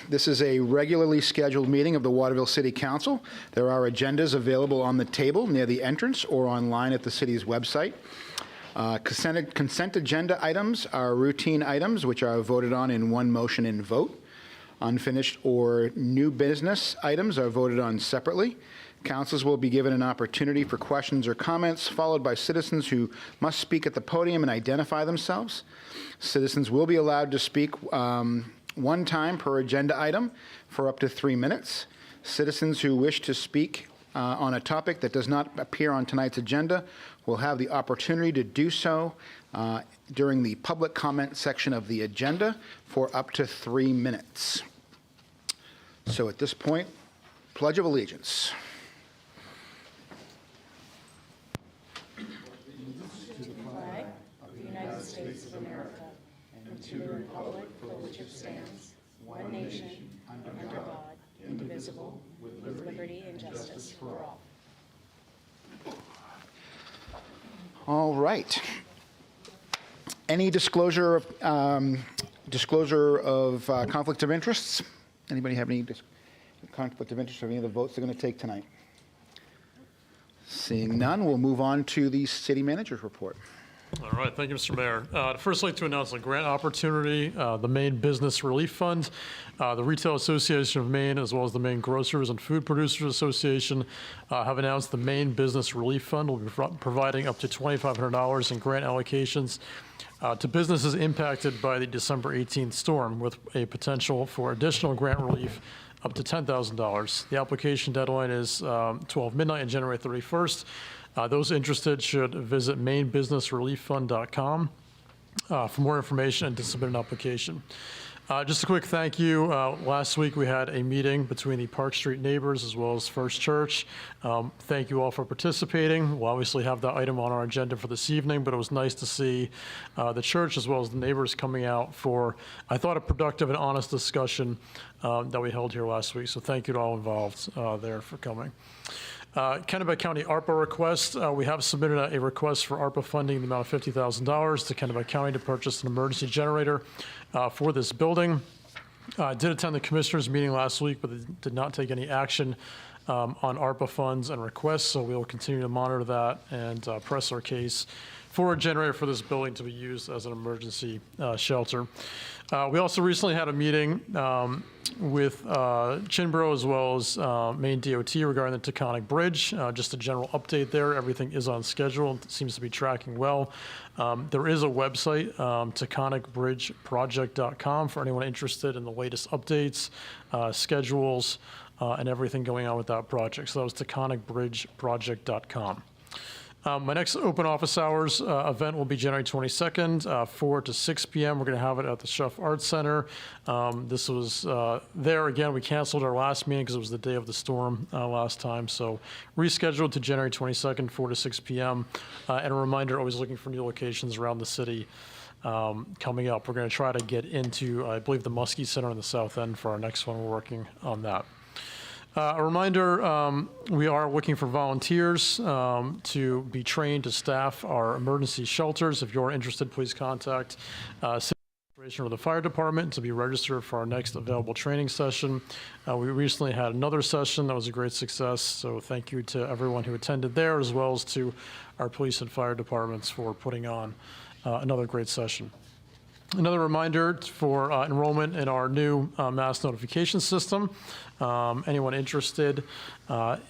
This is a regularly scheduled meeting of the Waterville City Council. There are agendas available on the table near the entrance or online at the city's website. Consent agenda items are routine items which are voted on in one motion and vote. Unfinished or new business items are voted on separately. Councilors will be given an opportunity for questions or comments, followed by citizens who must speak at the podium and identify themselves. Citizens will be allowed to speak one time per agenda item for up to 3 minutes. Citizens who wish to speak on a topic that does not appear on tonight's agenda will have the opportunity to do so during the public comment section of the agenda for up to 3 minutes. So at this point, Pledge of Allegiance. To the flag of the United States of America and to the republic for which it stands, one nation, under God, indivisible, with liberty and justice for all. All right. Any disclosure of conflict of interests? Anybody have any conflict of interest or any of the votes they're going to take tonight? Seeing none, we'll move on to the city manager's report. All right, thank you, Mr. Mayor. I'd first like to announce a grant opportunity, the Maine Business Relief Fund, the Retail Association of Maine, as well as the Maine Grocers and Food Producers Association have announced the Maine Business Relief Fund will be providing up to $2,500 in grant allocations to businesses impacted by the December 18th storm, with a potential for additional grant relief up to $10,000. The application deadline is 12 midnight on January 31st. Those interested should visit mainbusinessrelieffund.com for more information and to submit an application. Just a quick thank you. Last week we had a meeting between the Park Street neighbors as well as First Church. Thank you all for participating. We'll obviously have that item on our agenda for this evening, but it was nice to see the church as well as the neighbors coming out for, I thought, a productive and honest discussion that we held here last week. So thank you to all involved there for coming. Kennebec County ARPA request. We have submitted a request for ARPA funding in the amount of $50,000 to Kennebec County to purchase an emergency generator for this building. I did attend the commissioners meeting last week, but did not take any action on ARPA funds and requests, so we will continue to monitor that and press our case for a generator for this building to be used as an emergency shelter. We also recently had a meeting with Chinborough as well as Maine DOT regarding the Taconic Bridge. Just a general update there. Everything is on schedule. It seems to be tracking well. There is a website, taconicbridgeproject.com, for anyone interested in the latest updates, schedules, and everything going on with that project. So that was taconicbridgeproject.com. My next open office hours event will be January 22nd, 4 to 6 p.m. We're going to have it at the Schuff Arts Center. This was there again. We canceled our last meeting because it was the day of the storm last time. So rescheduled to January 22nd, 4 to 6 p.m. And a reminder, always looking for new locations around the city coming up. We're going to try to get into, I believe, the Muskie Center in the South End for our next one. We're working on that. A reminder, we are looking for volunteers to be trained to staff our emergency shelters. If you're interested, please contact City Administration or the Fire Department to be registered for our next available training session. We recently had another session that was a great success, so thank you to everyone who attended there, as well as to our police and fire departments for putting on another great session. Another reminder for enrollment in our new mass notification system. Anyone interested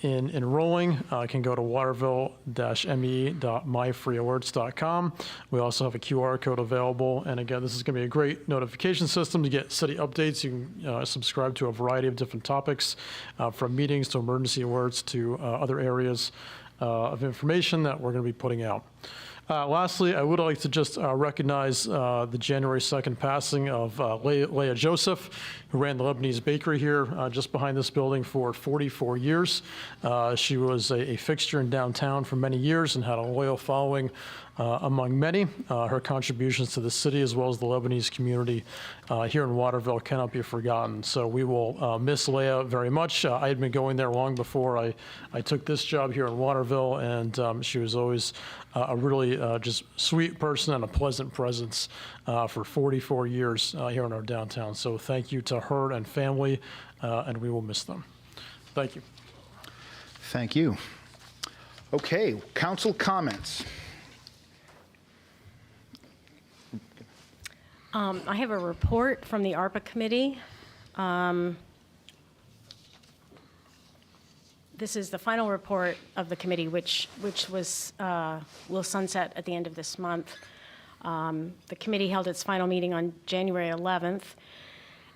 in enrolling can go to waterville-me.myfreealerts.com. We also have a QR code available. And again, this is going to be a great notification system to get city updates. You can subscribe to a variety of different topics, from meetings to emergency alerts to other areas of information that we're going to be putting out. Lastly, I would like to just recognize the January 2nd passing of Leah Joseph, who ran the Lebanese bakery here just behind this building for 44 years. She was a fixture in downtown for many years and had a loyal following among many. Her contributions to the city as well as the Lebanese community here in Waterville cannot be forgotten. So we will miss Leah very much. I had been going there long before I took this job here in Waterville, and she was always a really just sweet person and a pleasant presence for 44 years here in our downtown. So thank you to her and family, and we will miss them. Thank you. Thank you. Okay, council comments. I have a report from the ARPA committee. This is the final report of the committee, which will sunset at the end of this month. The committee held its final meeting on January 11th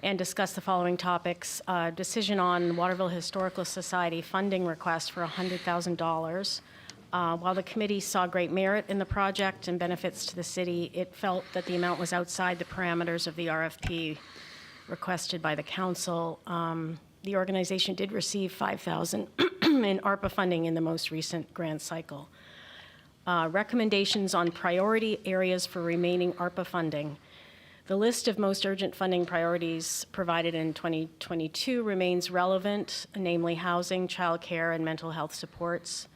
and discussed the following topics: decision on Waterville Historical Society funding request for $100,000. While the committee saw great merit in the project and benefits to the city, it felt that the amount was outside the parameters of the RFP requested by the council. The organization did receive $5,000 in ARPA funding in the most recent grant cycle. Recommendations on priority areas for remaining ARPA funding. The list of most urgent funding priorities provided in 2022 remains relevant, namely housing, childcare, and mental health supports.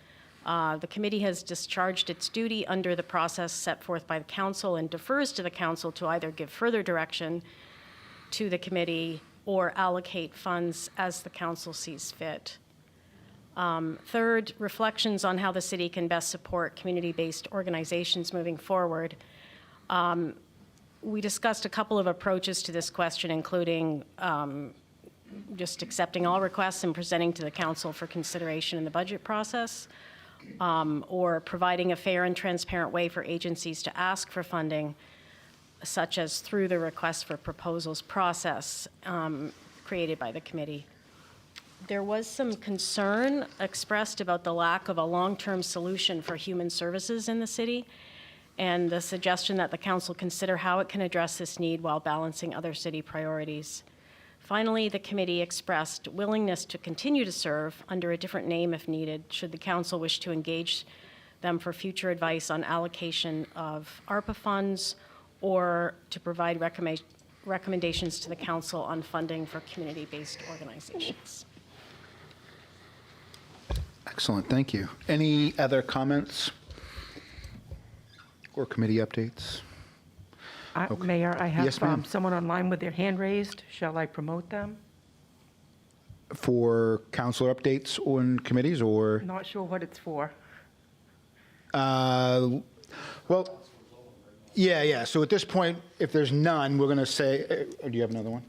The committee has discharged its duty under the process set forth by the council and defers to the council to either give further direction to the committee or allocate funds as the council sees fit. Third, reflections on how the city can best support community-based organizations moving forward. We discussed a couple of approaches to this question, including just accepting all requests and presenting to the council for consideration in the budget process, or providing a fair and transparent way for agencies to ask for funding, such as through the request for proposals process created by the committee. There was some concern expressed about the lack of a long-term solution for human services in the city, and the suggestion that the council consider how it can address this need while balancing other city priorities. Finally, the committee expressed willingness to continue to serve under a different name if needed, should the council wish to engage them for future advice on allocation of ARPA funds or to provide recommendations to the council on funding for community-based organizations. Excellent, thank you. Any other comments or committee updates? Mayor, I Yes, ma'am. have someone online with their hand raised. Shall I promote them? For councilor updates on committees or? Not sure what it's for. Well, yeah. So at this point, if there's none, we're going to say, do you have another one?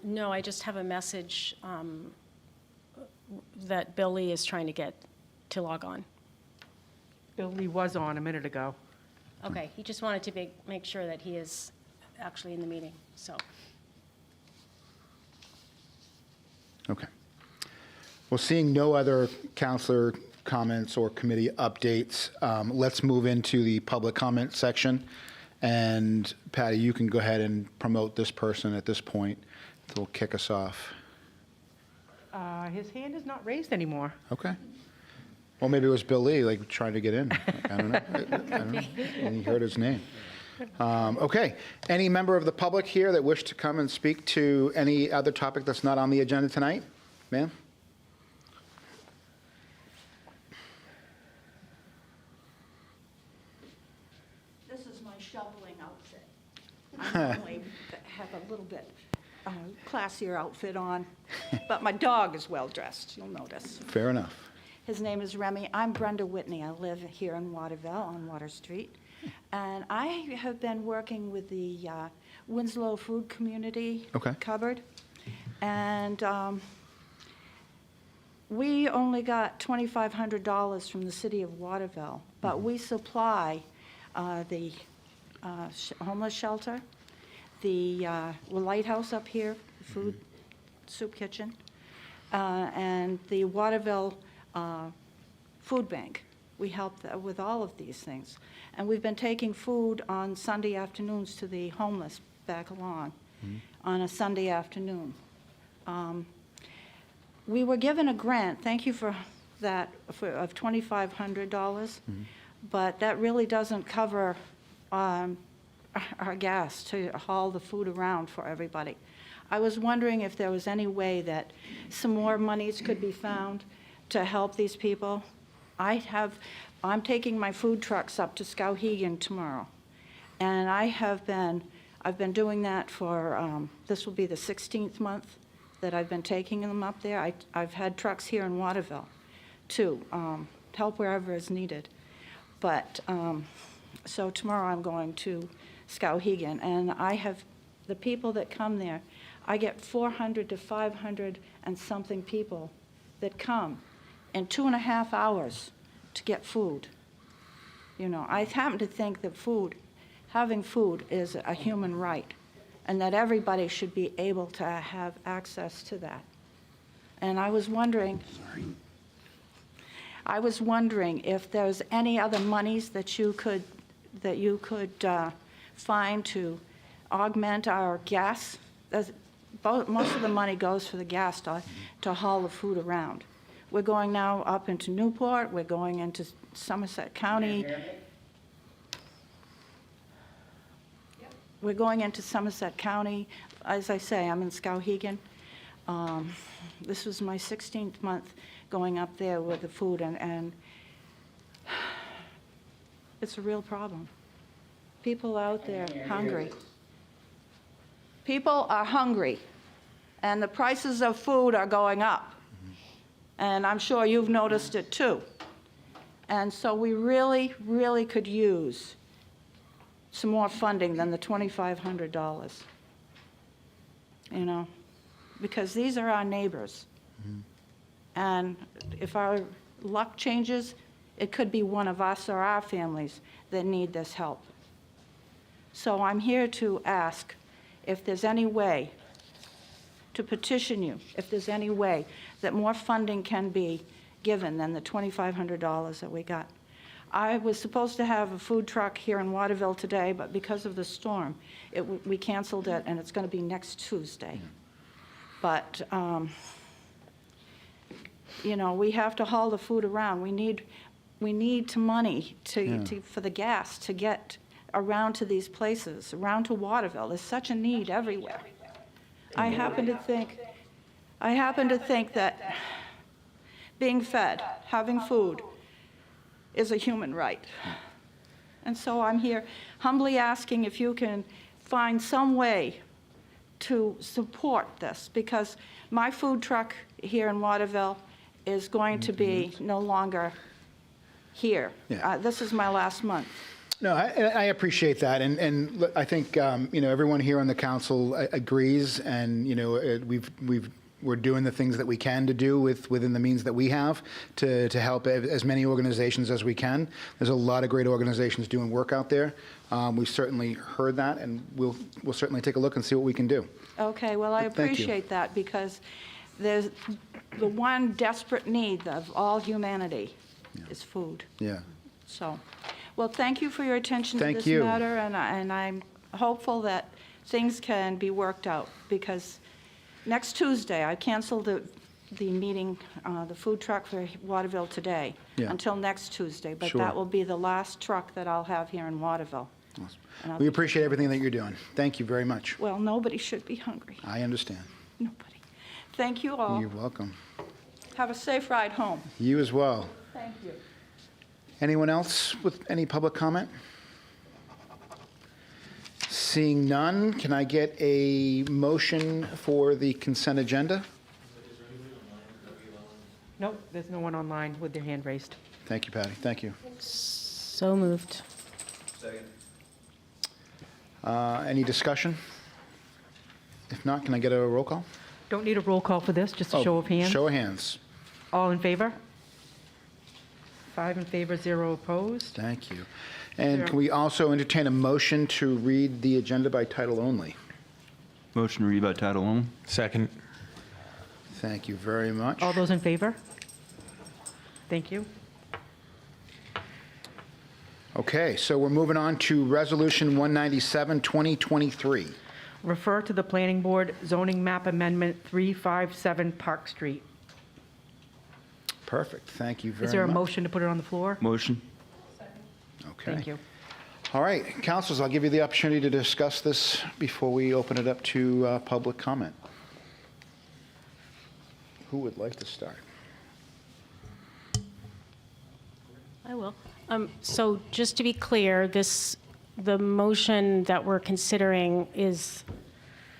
No, I just have a message that Bill Lee is trying to get to log on. Bill Lee was on a minute ago. Okay, he just wanted to make sure that he is actually in the meeting, so. Okay. Well, seeing no other councilor comments or committee updates, let's move into the public comment section. And Patty, you can go ahead and promote this person at this point. It'll kick us off. His hand is not raised anymore. Okay. Well, maybe it was Bill Lee, like, trying to get in. I don't know. I don't know. And he heard his name. Okay. Any member of the public here that wish to come and speak to any other topic that's not on the agenda tonight? Ma'am? This is my shoveling outfit. I normally have a little bit classier outfit on, but my dog is well-dressed, you'll notice. Fair enough. His name is Remy. I'm Brenda Whitney. I live here in Waterville on Water Street. And I have been working with the Winslow Food Community Cupboard. And we only got $2,500 from the city of Waterville, but we supply the homeless shelter, the lighthouse up here, the food soup kitchen, and the Waterville food bank. We help with all of these things. And we've been taking food on Sunday afternoons to the homeless back along on a Sunday afternoon. We were given a grant, thank you for that, of $2,500. but that really doesn't cover our gas to haul the food around for everybody. I was wondering if there was any way that some more monies could be found to help these people. I'm taking my food trucks up to Skowhegan tomorrow, and I've been doing that for, this will be the 16th month that I've been taking them up there. I've had trucks here in Waterville, too, help wherever is needed. But, so tomorrow I'm going to Skowhegan, and the people that come there, I get 400 to 500 and something people that come in 2.5 hours to get food. You know, I happen to think that having food is a human right, and that everybody should be able to have access to that. And I was wondering if there's any other monies that you could find to augment our gas. Most of the money goes for the gas to haul the food around. We're going now up into Newport, we're going into Somerset County. We're going into Somerset County. As I say, I'm in Skowhegan. This was my 16th month going up there with the food, and it's a real problem. People out there hungry. People are hungry, and the prices of food are going up. And I'm sure you've noticed it too. And so we really, really could use some more funding than the $2,500. You know, because these are our neighbors. And if our luck changes, it could be one of us or our families that need this help. So I'm here to ask if there's any way to petition you, if there's any way that more funding can be given than the $2,500 that we got. I was supposed to have a food truck here in Waterville today, but because of the storm, we canceled it, and it's going to be next Tuesday. But, you know, we have to haul the food around. We need money for the gas to get around to these places, around to Waterville. There's such a need everywhere. I happen to think that being fed, having food, is a human right. And so I'm here humbly asking if you can find some way to support this, because my food truck here in Waterville is going to be no longer here. Yeah. This is my last month. No, I appreciate that, and look, I think you know, everyone here on the council agrees, and you know, we're doing the things that we can to do within the means that we have to help as many organizations as we can. There's a lot of great organizations doing work out there. We've certainly heard that, and we'll certainly take a look and see what we can do. Okay, well, I Thank you. appreciate that, because there's the one desperate need of all humanity is food. Yeah. So, well, thank you for your attention to Thank this you. matter, and I'm hopeful that things can be worked out, because next Tuesday, I canceled the meeting, the food truck for Waterville today, Yeah. until next Tuesday, but Sure. that will be the last truck that I'll have here in Waterville. Awesome. And I'll We be- appreciate everything that you're doing. Thank you very much. Well, nobody should be hungry, I understand. nobody. Thank you all. You're welcome. Have a safe ride home. You as well. Thank you. Anyone else with any public comment? Seeing none, can I get a motion for the consent agenda? Nope, there's no one online with their hand raised. Thank you, Patty. Thank you. So moved. Any discussion? If not, can I get a roll call? Don't need a roll call for this, just a Oh, show of hands. Show of hands. All in favor? 5 in favor, 0 opposed. Thank you. And Sure. can we also entertain a motion to read the agenda by title only? Motion to read by title only. Second. Thank you very much. All those in favor? Thank you. Okay, so we're moving on to Resolution 197, 2023. Refer to the Planning Board zoning map amendment 357 Park Street. Perfect. Thank you very much. Is there a motion to put it on the floor? Motion. Okay. Thank you. All right, councilors, I'll give you the opportunity to discuss this before we open it up to public comment. Who would like to start? I will. So just to be clear, the motion that we're considering is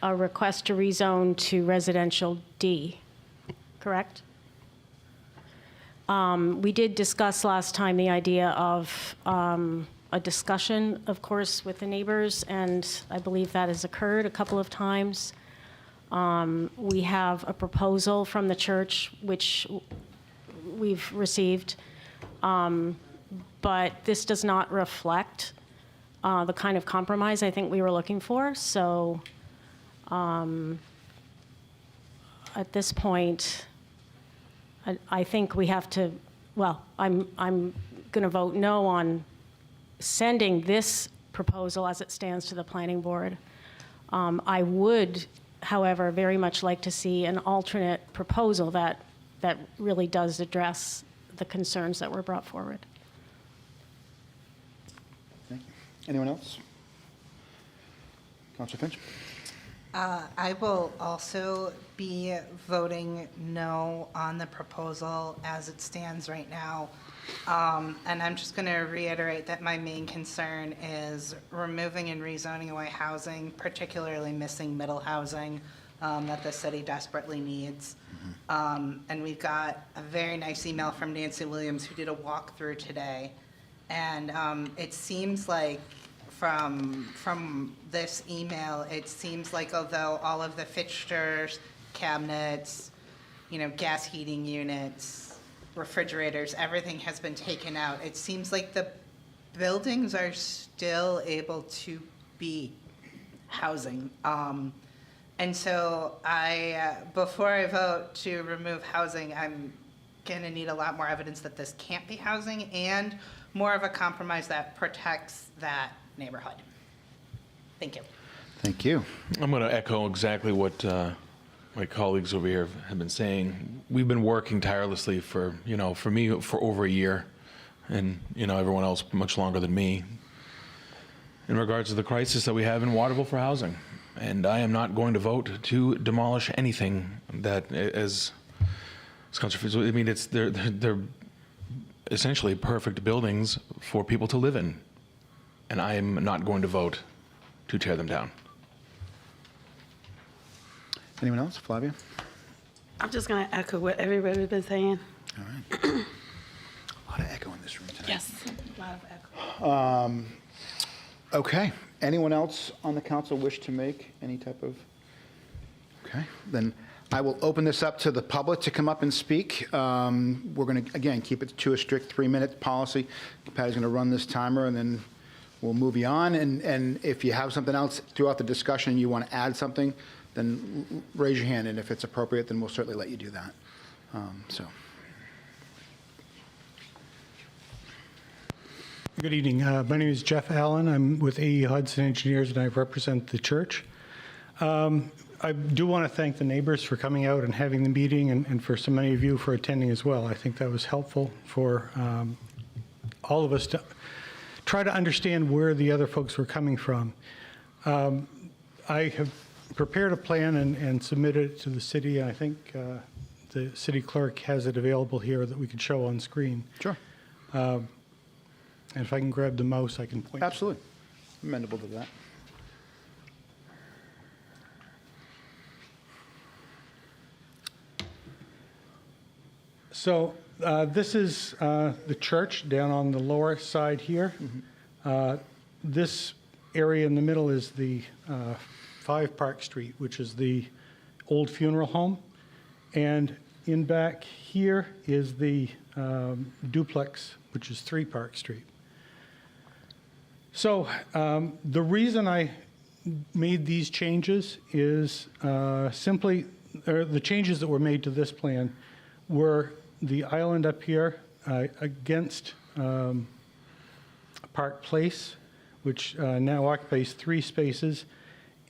a request to rezone to residential D, correct? We did discuss last time the idea of a discussion, of course, with the neighbors, and I believe that has occurred a couple of times. We have a proposal from the church, which we've received, but this does not reflect the kind of compromise I think we were looking for. So at this point, I think we have to, well, I'm going to vote no on sending this proposal as it stands to the planning board. I would, however, very much like to see an alternate proposal that really does address the concerns that were brought forward. Thank you. Anyone else? Councilor Finch? I will also be voting no on the proposal as it stands right now. And I'm just going to reiterate that my main concern is removing and rezoning away housing, particularly missing middle housing that the city desperately needs. And we've got a very nice email from Nancy Williams, who did a walkthrough today. And it seems like from this email, it seems like although all of the fixtures, cabinets, gas heating units, refrigerators, everything has been taken out, it seems like the buildings are still able to be housing. And so before I vote to remove housing, I'm gonna need a lot more evidence that this can't be housing and more of a compromise that protects that neighborhood. Thank you. Thank you. I'm going to echo exactly what my colleagues over here have been saying. We've been working tirelessly for me, for over a year, and, everyone else much longer than me, in regards to the crisis that we have in Waterviille for housing. And I am not going to vote to demolish anything that is controversial. I mean, they're essentially perfect buildings for people to live in. And I am not going to vote to tear them down. Anyone else? Flavia? I'm just going to echo what everybody's been saying. All right. A lot of echo in this room tonight. Yes. A lot of echo. Okay. Anyone else on the council wish to make any type of? Okay. Then I will open this up to the public to come up and speak. We're going to, again, keep it to a strict 3-minute policy. Patty's going to run this timer, and then we'll move you on. And if you have something else throughout the discussion and you want to add something, then raise your hand. And if it's appropriate, then we'll certainly let you do that. Good evening. My name is Jeff Allen. I'm with AE Hudson Engineers, and I represent the church. I do want to thank the neighbors for coming out and having the meeting, and for so many of you for attending as well. I think that was helpful for all of us to try to understand where the other folks were coming from. I have prepared a plan and submitted it to the city. I think the city clerk has it available here that we could show on screen. Sure. And if I can grab the mouse, I can point. Absolutely. Amendable to that. So this is the church down on the lower side here. This area in the middle is the 5 Park Street, which is the old funeral home. And in back here is the duplex, which is 3 Park Street. So the reason I made these changes is simply, the changes that were made to this plan were the island up here against Park Place, which now occupies 3 spaces,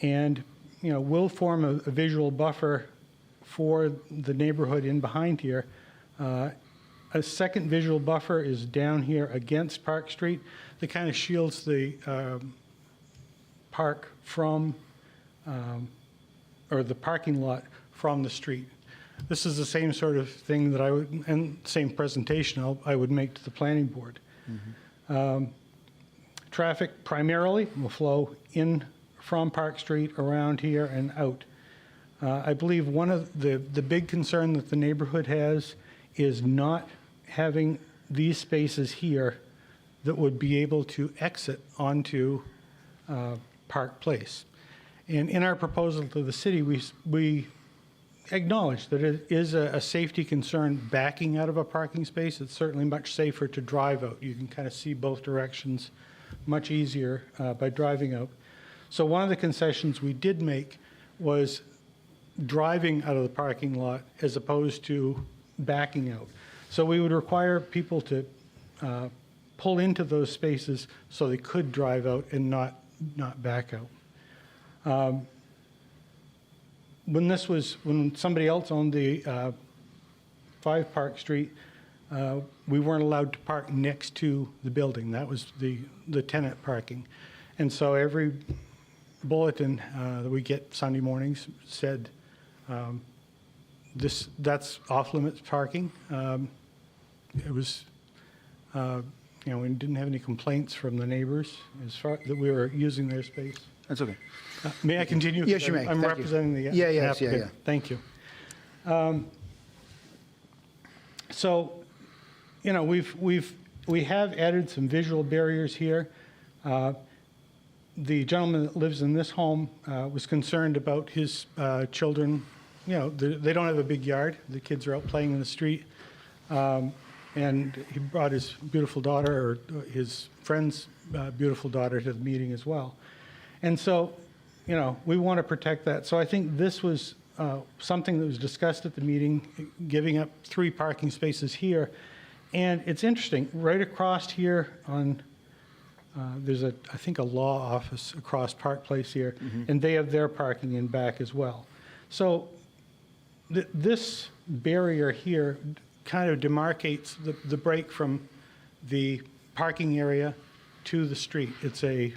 and will form a visual buffer for the neighborhood in behind here A second visual buffer is down here against Park Street that kind of shields the park from, or the parking lot from the street. This is the same sort of thing that I would, and same presentation I would make to the planning board. Traffic primarily will flow in from Park Street, around here, and out. I believe one of the big concern that the neighborhood has is not having these spaces here that would be able to exit onto Park Place. And in our proposal to the city, we acknowledge that it is a safety concern backing out of a parking space. It's certainly much safer to drive out. You can kind of see both directions much easier by driving out. So one of the concessions we did make was driving out of the parking lot as opposed to backing out. So we would require people to pull into those spaces so they could drive out and not back out. When somebody else owned the 5 Park Street, we weren't allowed to park next to the building. That was the tenant parking. And so every bulletin that we get Sunday mornings said, that's off-limits parking. It was, we didn't have any complaints from the neighbors as far that we were using their space. That's okay. May I continue? Yes, you may. I'm Thank you. representing the Yes, applicant. yeah. Thank you. So, we have added some visual barriers here. The gentleman that lives in this home was concerned about his children. They don't have a big yard. The kids are out playing in the street. And he brought his beautiful daughter, or his friend's beautiful daughter, to the meeting as well. And so, we want to protect that. So I think this was something that was discussed at the meeting, giving up 3 parking spaces here. And it's interesting, right across here on, there's I think a law office across Park Place here, and they have their parking in back as well. So this barrier here kind of demarcates the break from the parking area to the street. It's a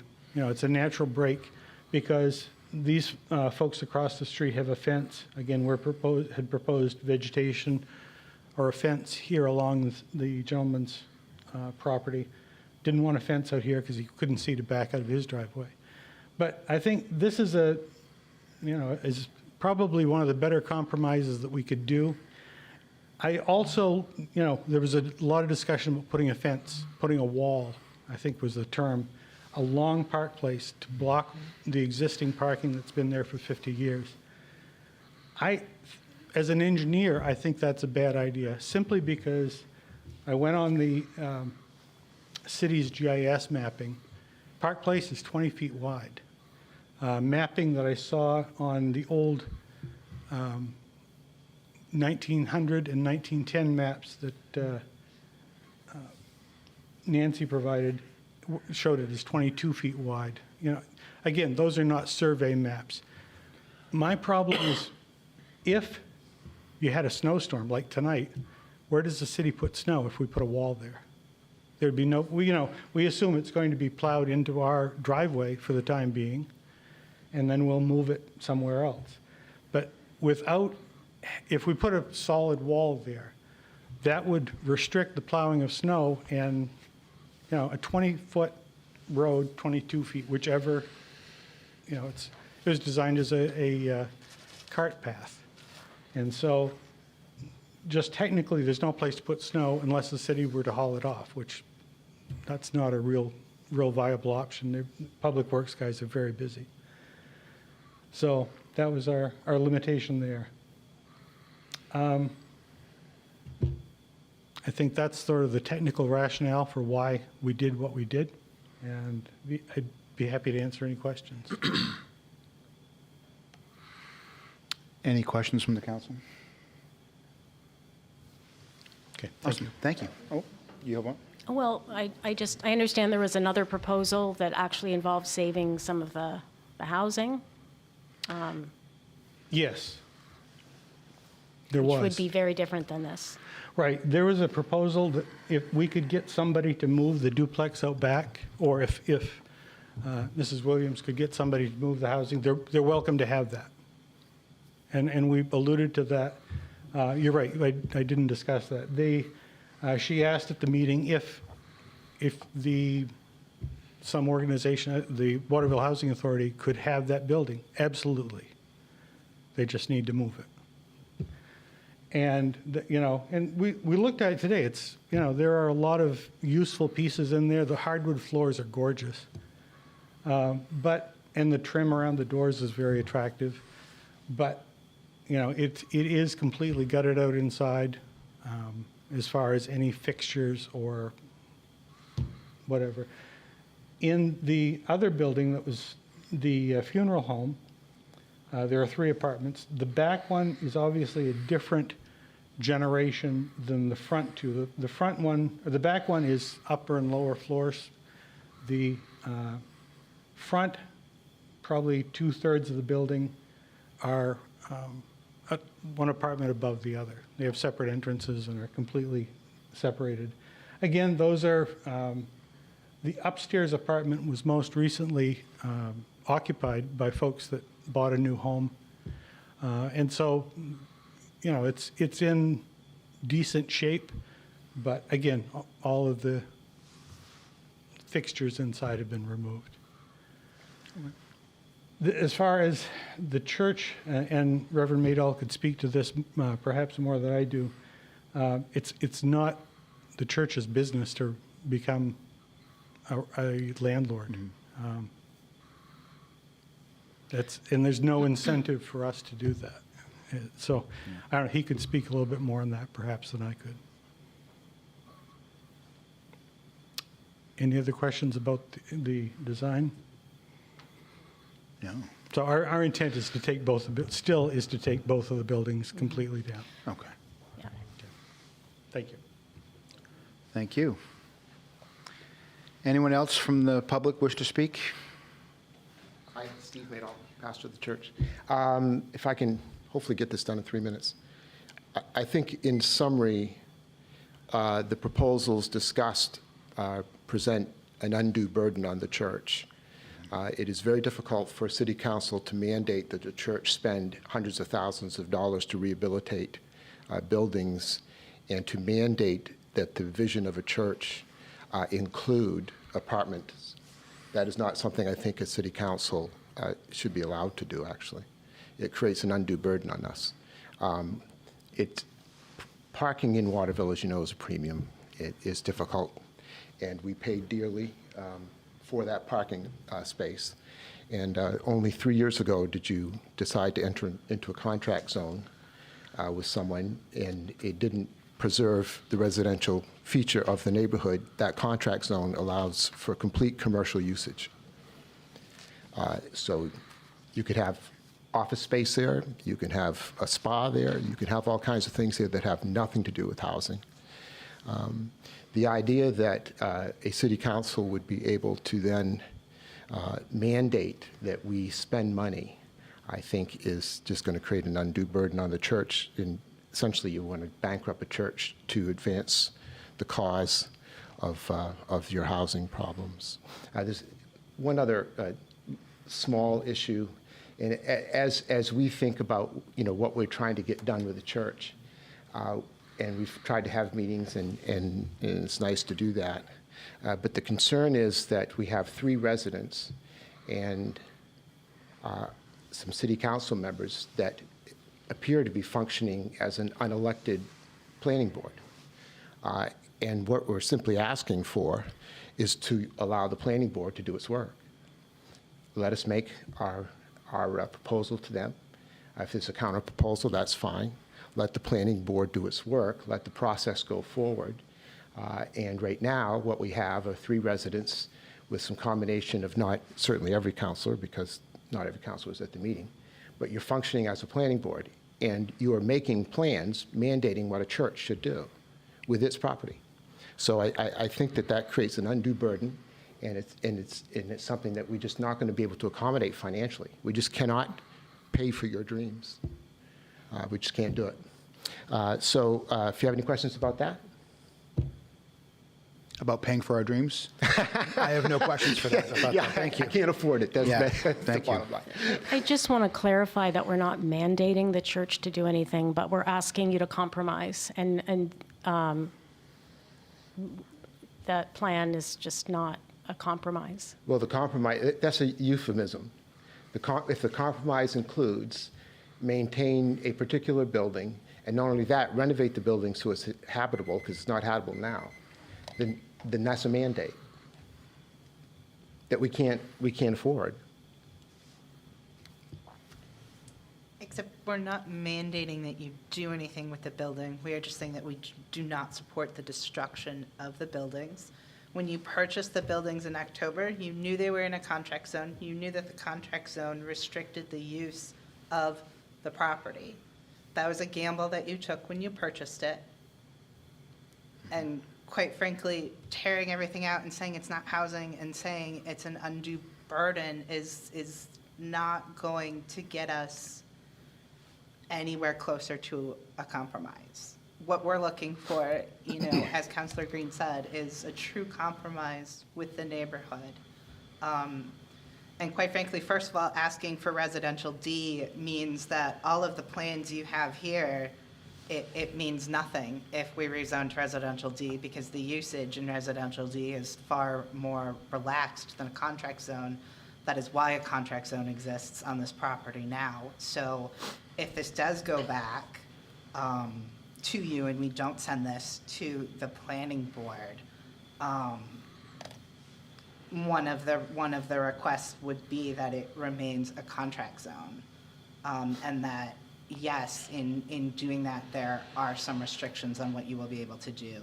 natural break because these folks across the street have a fence. Again, had proposed vegetation or a fence here along the gentleman's property. Didn't want a fence out here because he couldn't see to back out of his driveway. But I think this is is probably one of the better compromises that we could do. I also, there was a lot of discussion about putting a fence, putting a wall, I think was the term, along Park Place to block the existing parking that's been there for 50 years. As an engineer, I think that's a bad idea, simply because I went on the city's GIS mapping. Park Place is 20 feet wide. Mapping that I saw on the old 1900 and 1910 maps that Nancy provided showed it as 22 feet wide. Again, those are not survey maps. My problem is if you had a snowstorm like tonight, where does the city put snow if we put a wall there? There'd be no, we assume it's going to be plowed into our driveway for the time being, and then we'll move it somewhere else. But if we put a solid wall there, that would restrict the plowing of snow, and a 20-foot road, 22 feet, whichever, it was designed as a cart path. And so just technically, there's no place to put snow unless the city were to haul it off, which that's not a real viable option. The Public Works guys are very busy. So that was our limitation there. I think that's sort of the technical rationale for why we did what we did, and I'd be happy to answer any questions. Any questions from the council? Okay, thank you. Thank you. Oh, you have one? Well, I understand there was another proposal that actually involved saving some of the housing. Yes. There which would was. be very different than this. Right, there was a proposal that if we could get somebody to move the duplex out back, or if Mrs. Williams could get somebody to move the housing, they're welcome to have that. And we alluded to that. You're right, I didn't discuss that. She asked at the meeting if some organization, the Waterville Housing Authority, could have that building. Absolutely. They just need to move it. And, and we looked at it today. It's, there are a lot of useful pieces in there. The hardwood floors are gorgeous. And the trim around the doors is very attractive. But, it is completely gutted out inside as far as any fixtures or whatever. In the other building that was the funeral home, there are 3 apartments. The back one is obviously a different generation than the front two. The front one, or the back one is upper and lower floors. The front, probably 2/3 of the building are one apartment above the other. They have separate entrances and are completely separated. Again, those are, the upstairs apartment was most recently occupied by folks that bought a new home. And so, it's in decent shape, but again, all of the fixtures inside have been removed. As far as the church, and Reverend Maydell could speak to this perhaps more than I do, it's not the church's business to become a landlord. And there's no incentive for us to do that. So, I don't know, he could speak a little bit more on that perhaps than I could. Any other questions about the design? No. So our intent is to take both of the buildings completely down. Okay. Yeah. Thank you. Thank you. Anyone else from the public wish to speak? Hi, Steve Maydell, pastor of the church. If I can hopefully get this done in 3 minutes. I think in summary, the proposals discussed present an undue burden on the church. It is very difficult for city council to mandate that the church spend hundreds of thousands of dollars to rehabilitate buildings and to mandate that the vision of a church include apartments. That is not something I think a city council should be allowed to do, actually. It creates an undue burden on us. Parking in Waterville, as you know, is a premium. It is difficult, and we pay dearly for that parking space. And only 3 years ago did you decide to enter into a contract zone with someone, and it didn't preserve the residential feature of the neighborhood. That contract zone allows for complete commercial usage. So you could have office space there, you can have a spa there, you can have all kinds of things there that have nothing to do with housing. The idea that a city council would be able to then mandate that we spend money, I think, is just going to create an undue burden on the church. And essentially, you want to bankrupt a church to advance the cause of your housing problems. There's one other small issue, and as we think about what we're trying to get done with the church. And we've tried to have meetings, and it's nice to do that. But the concern is that we have 3 residents and some city council members that appear to be functioning as an unelected planning board. And what we're simply asking for is to allow the planning board to do its work. Let us make our proposal to them. If there's a counter proposal, that's fine. Let the planning board do its work, let the process go forward. And right now, what we have are 3 residents with some combination of not certainly every counselor, because not every counselor was at the meeting, but you're functioning as a planning board, and you are making plans mandating what a church should do with its property. So I think that creates an undue burden, and it's something that we're just not going to be able to accommodate financially. We just cannot pay for your dreams. We just can't do it. So if you have any questions about that? About paying for our dreams? I have no questions for that. About Yeah, that. Thank you. I can't afford it. That's Yeah, the thank you. bottom line. I just want to clarify that we're not mandating the church to do anything, but we're asking you to compromise. And that plan is just not a compromise. Well, the compromise, that's a euphemism. If the compromise includes maintain a particular building, and not only that, renovate the building so it's habitable, because it's not habitable now, then that's a mandate that we can't afford. Except we're not mandating that you do anything with the building. We are just saying that we do not support the destruction of the buildings. When you purchased the buildings in October, you knew they were in a contract zone. You knew that the contract zone restricted the use of the property. That was a gamble that you took when you purchased it. And quite frankly, tearing everything out and saying it's not housing and saying it's an undue burden is not going to get us anywhere closer to a compromise. What we're looking for, as Councilor Green said, is a true compromise with the neighborhood. And quite frankly, first of all, asking for residential D means that all of the plans you have here, it means nothing if we rezone to residential D, because the usage in residential D is far more relaxed than a contract zone. That is why a contract zone exists on this property now. So if this does go back to you and we don't send this to the planning board, one of the requests would be that it remains a contract zone. And that, yes, in doing that, there are some restrictions on what you will be able to do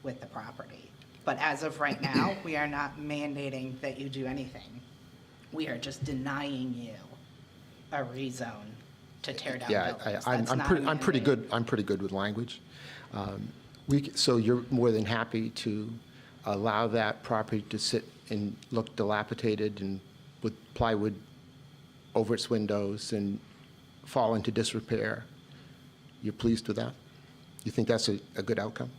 with the property. But as of right now, we are not mandating that you do anything. We are just denying you a rezone to tear down Yeah, buildings. I'm That's not a pretty mandate. good. I'm pretty good with language. So you're more than happy to allow that property to sit and look dilapidated and with plywood over its windows and fall into disrepair. You're pleased with that? You think that's a good outcome?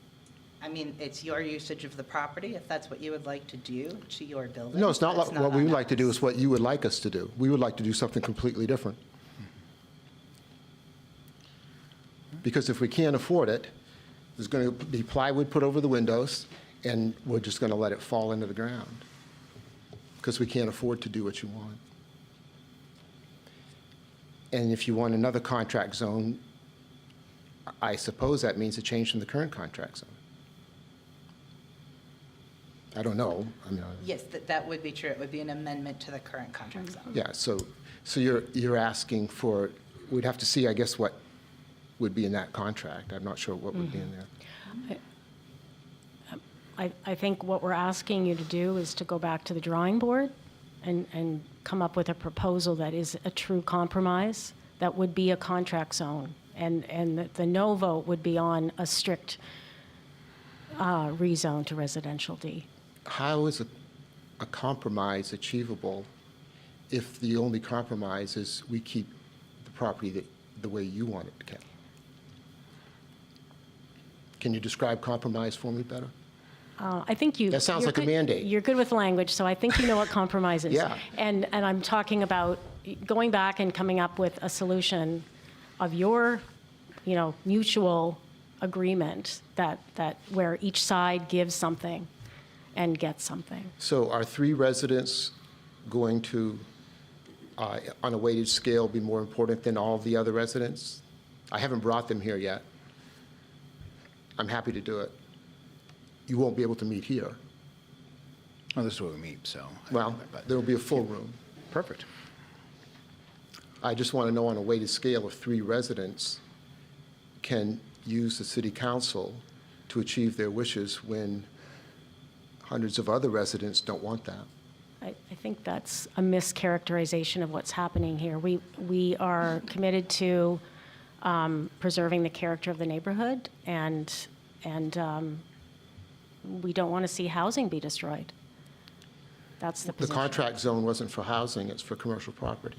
I mean, it's your usage of the property, if that's what you would like to do to your building. No, it's not that's what we would on like to do. us. Is what you would like us to do. We would like to do something completely different. Because if we can't afford it, there's going to be plywood put over the windows, and we're just going to let it fall into the ground because we can't afford to do what you want. And if you want another contract zone, I suppose that means a change from the current contract zone. I don't know. I mean, Yes, that would be true. It would be an amendment to the current contract zone. yeah. So you're asking for. We'd have to see, I guess, what would be in that contract. I'm not sure what would be in there. I think what we're asking you to do is to go back to the drawing board and come up with a proposal that is a true compromise, that would be a contract zone. And the no vote would be on a strict rezone to residential D. How is a compromise achievable if the only compromise is we keep the property the way you want it to kept? Can you describe compromise for me better? I think you. That sounds you're like a good- mandate. You're good with language, so I think you know what compromise is. Yeah. And I'm talking about going back and coming up with a solution of your, mutual agreement that where each side gives something and gets something. So are 3 residents going to, on a weighted scale, be more important than all the other residents? I haven't brought them here yet. I'm happy to do it. You won't be able to meet here. Well, this is where we meet, so. Well, there will be a full room. Perfect. I just want to know on a weighted scale if 3 residents can use the city council to achieve their wishes when hundreds of other residents don't want that. I think that's a mischaracterization of what's happening here. We are committed to preserving the character of the neighborhood, and we don't want to see housing be destroyed. That's the The position. contract zone wasn't for housing, it's for commercial property.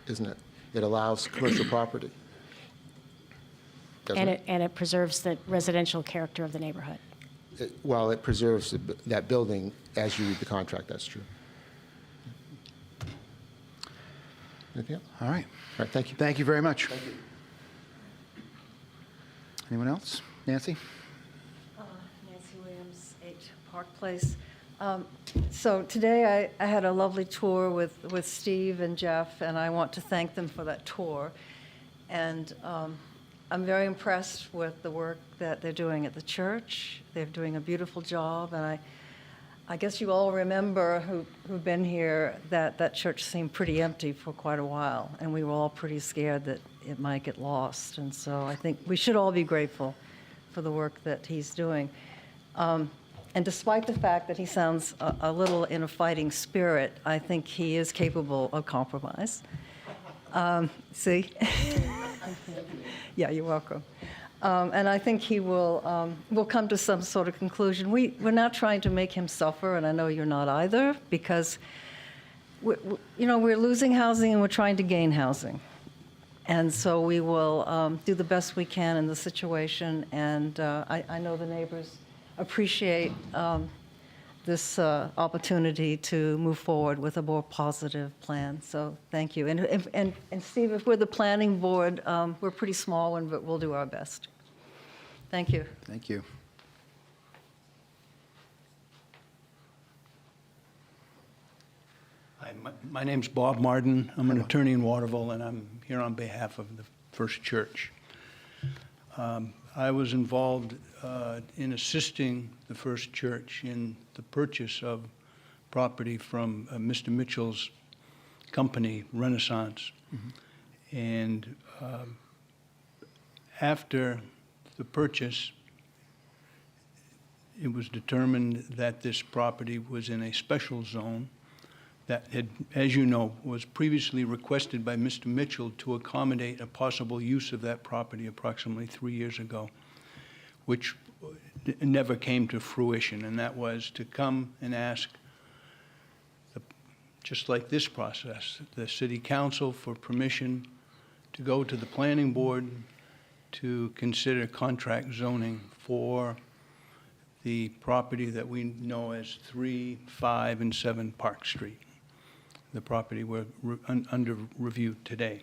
Isn't it? It allows commercial property. Doesn't it? And it preserves the residential character of the neighborhood. Well, it preserves that building as you read the contract, that's true. Anything else? All right. All right, thank you. Thank you very much. Anyone else? Nancy? Nancy Williams, 8 Park Place. So today I had a lovely tour with Steve and Jeff, and I want to thank them for that tour. And I'm very impressed with the work that they're doing at the church. They're doing a beautiful job, and I guess you all remember who've been here that church seemed pretty empty for quite a while, and we were all pretty scared that it might get lost. And so I think we should all be grateful for the work that he's doing. And despite the fact that he sounds a little in a fighting spirit, I think he is capable of compromise. See? Yeah, you're welcome. And I think he will come to some sort of conclusion. We're not trying to make him suffer, and I know you're not either, because we're losing housing and we're trying to gain housing. And so we will do the best we can in the situation, and I know the neighbors appreciate this opportunity to move forward with a more positive plan. So thank you. And Steve, if we're the planning board, we're a pretty small one, but we'll do our best. Thank you. Thank you. Hi, my name's Bob Martin. I'm an attorney in Waterviille, and I'm here on behalf of the First Church. I was involved in assisting the First Church in the purchase of property from Mr. Mitchell's company, Renaissance. Mm-hmm. And after the purchase, it was determined that this property was in a special zone that had, as you know, was previously requested by Mr. Mitchell to accommodate a possible use of that property approximately 3 years ago, which never came to fruition, and that was to come and ask, just like this process, the City Council for permission to go to the Planning Board to consider contract zoning for the property that we know as 3, 5, and 7 Park Street, the property we're under review today.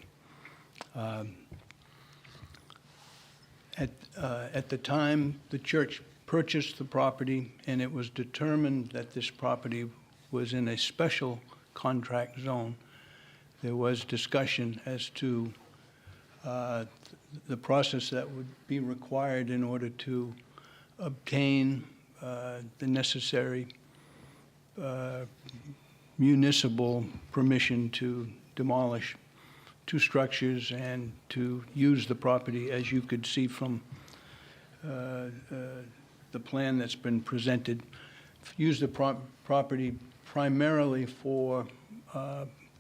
At the time, the church purchased the property, and it was determined that this property was in a special contract zone. There was discussion as to the process that would be required in order to obtain the necessary municipal permission to demolish 2 structures and to use the property, as you could see from the plan that's been presented, use the property primarily for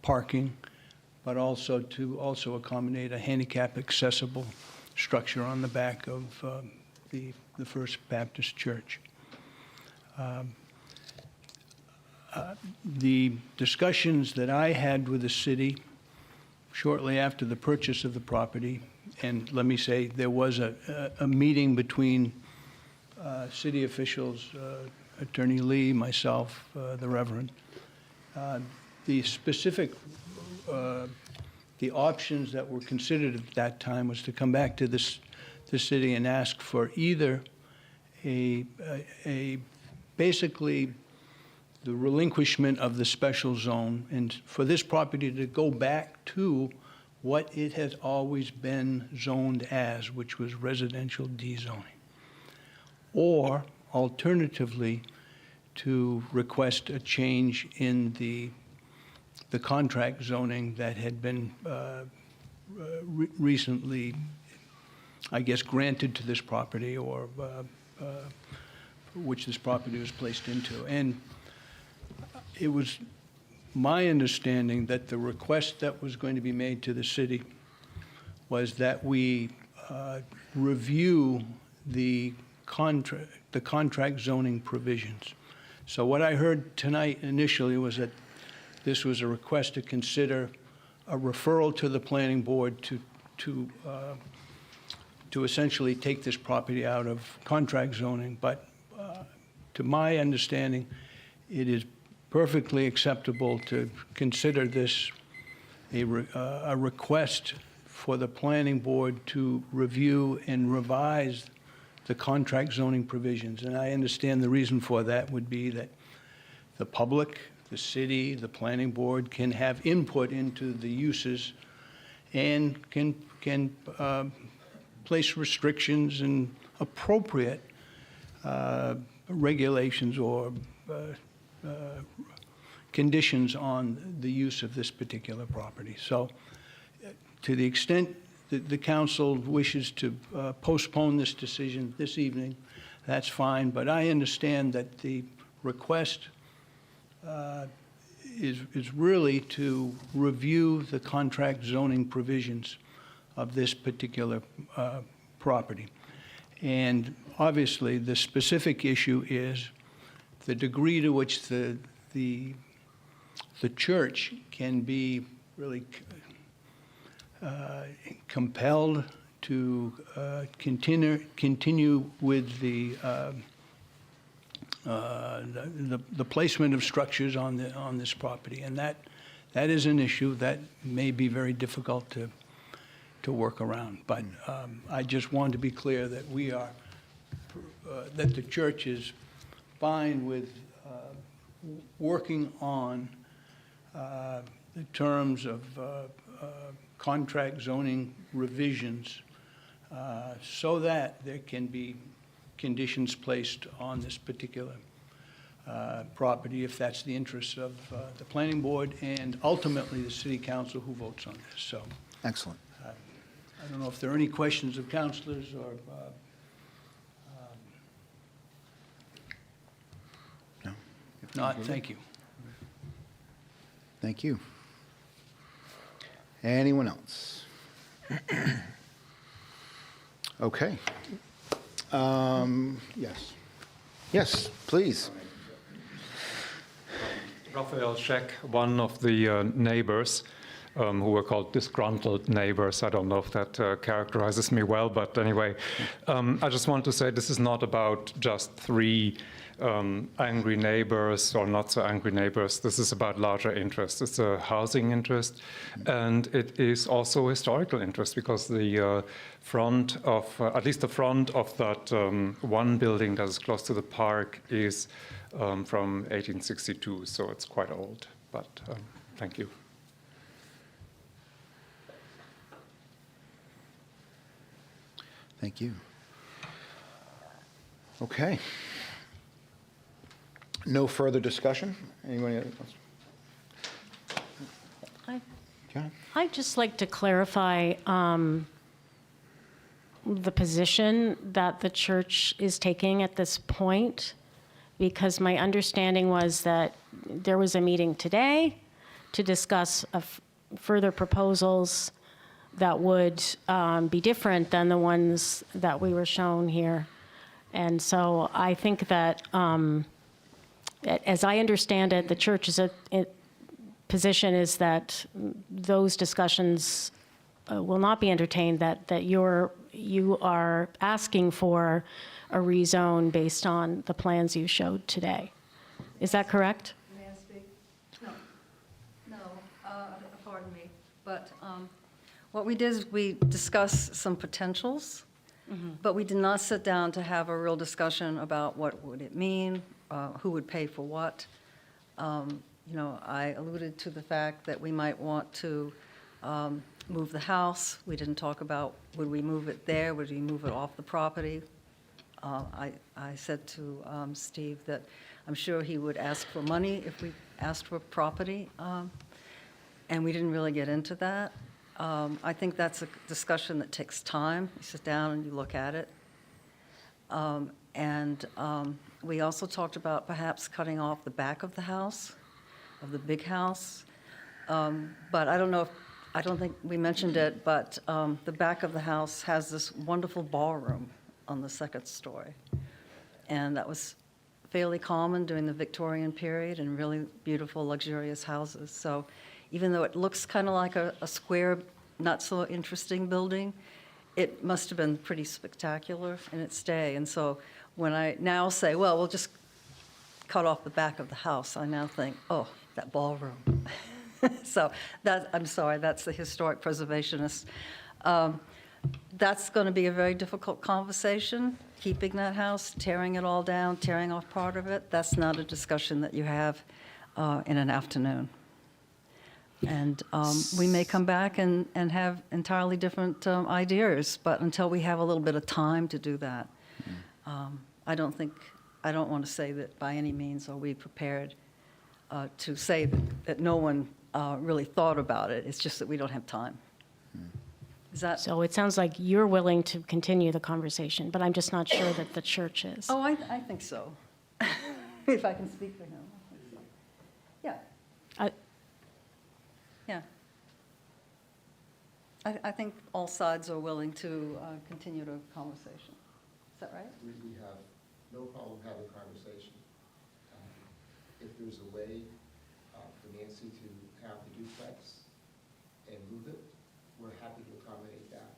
parking, but also to accommodate a handicap accessible structure on the back of the First Baptist Church. The discussions that I had with the city shortly after the purchase of the property, and let me say there was a meeting between city officials, Attorney Lee, myself, the Reverend. The specific, the options that were considered at that time was to come back to the city and ask for either basically the relinquishment of the special zone, and for this property to go back to what it has always been zoned as, which was residential D-zoning. Or alternatively, to request a change in the contract zoning that had been recently, I guess, granted to this property, or which this property was placed into. And it was my understanding that the request that was going to be made to the city was that we review the contract zoning provisions. So what I heard tonight initially was that this was a request to consider a referral to the planning board to to essentially take this property out of contract zoning, but to my understanding, it is perfectly acceptable to consider this a request for the planning board to review and revise the contract zoning provisions. And I understand the reason for that would be that the public, the city, the planning board can have input into the uses and can place restrictions and appropriate regulations or conditions on the use of this particular property. So to the extent that the council wishes to postpone this decision this evening, that's fine, but I understand that the request is really to review the contract zoning provisions of this particular property. And obviously, the specific issue is the degree to which the church can be really compelled to continue with the placement of structures on this property, and that is an issue that may be very difficult to work around. But I just want to be clear that we are that the church is fine with working on the terms of contract zoning revisions so that there can be conditions placed on this particular property if that's the interest of the planning board and ultimately the city council who votes on this. So Excellent. I don't know if there are any questions of councilors or No. if not, thank you. Thank you. Anyone else? Okay. Yes. Yes, please. Raphael Scheck, one of the neighbors who were called disgruntled neighbors. I don't know if that characterizes me well, but anyway, I just want to say this is not about just three angry neighbors or not so angry neighbors. This is about larger interests. It's a housing interest, and it is also a historical interest because the front of, at least the front of that one building that is close to the park is from 1862, so it's quite old, but thank you. Thank you. Okay. No further discussion? Anyone else? I'd just like to clarify the position that the church is taking at this point, because my understanding was that there was a meeting today to discuss further proposals that would be different than the ones that we were shown here. And so I think that, as I understand it, the church's position is that those discussions will not be entertained, that you are asking for a rezone based on the plans you showed today. Is that correct? May I speak? No, pardon me. But what we did is we discussed some potentials, but we did not sit down to have a real discussion about what would it mean, who would pay for what. I alluded to the fact that we might want to move the house. We didn't talk about would we move it there, would we move it off the property. I said to Steve that I'm sure he would ask for money if we asked for property, and we didn't really get into that. I think that's a discussion that takes time. You sit down and you look at it. We also talked about perhaps cutting off the back of the house, of the big house. But I don't think we mentioned it, but the back of the house has this wonderful ballroom on the second story. And that was fairly common during the Victorian period and really beautiful, luxurious houses. So even though it looks kind of like a square, not so interesting building, it must have been pretty spectacular in its day. And so when I now say, well, we'll just cut off the back of the house, I now think, oh, that ballroom. So that, I'm sorry, that's the historic preservationist. That's going to be a very difficult conversation, keeping that house, tearing it all down, tearing off part of it. That's not a discussion that you have in an afternoon. And we may come back and have entirely different ideas, but until we have a little bit of time to do that, I don't want to say that by any means are we prepared to say that no one really thought about it. It's just that we don't have time. Is that? So it sounds like you're willing to continue the conversation, but I'm just not sure that the church is. Oh, I think so. If I can speak for him. I think so. Yeah. Yeah. I think all sides are willing to continue the conversation. Is that right? We have no problem having a conversation. If there's a way for Nancy to have the duplex and move it, we're happy to accommodate that.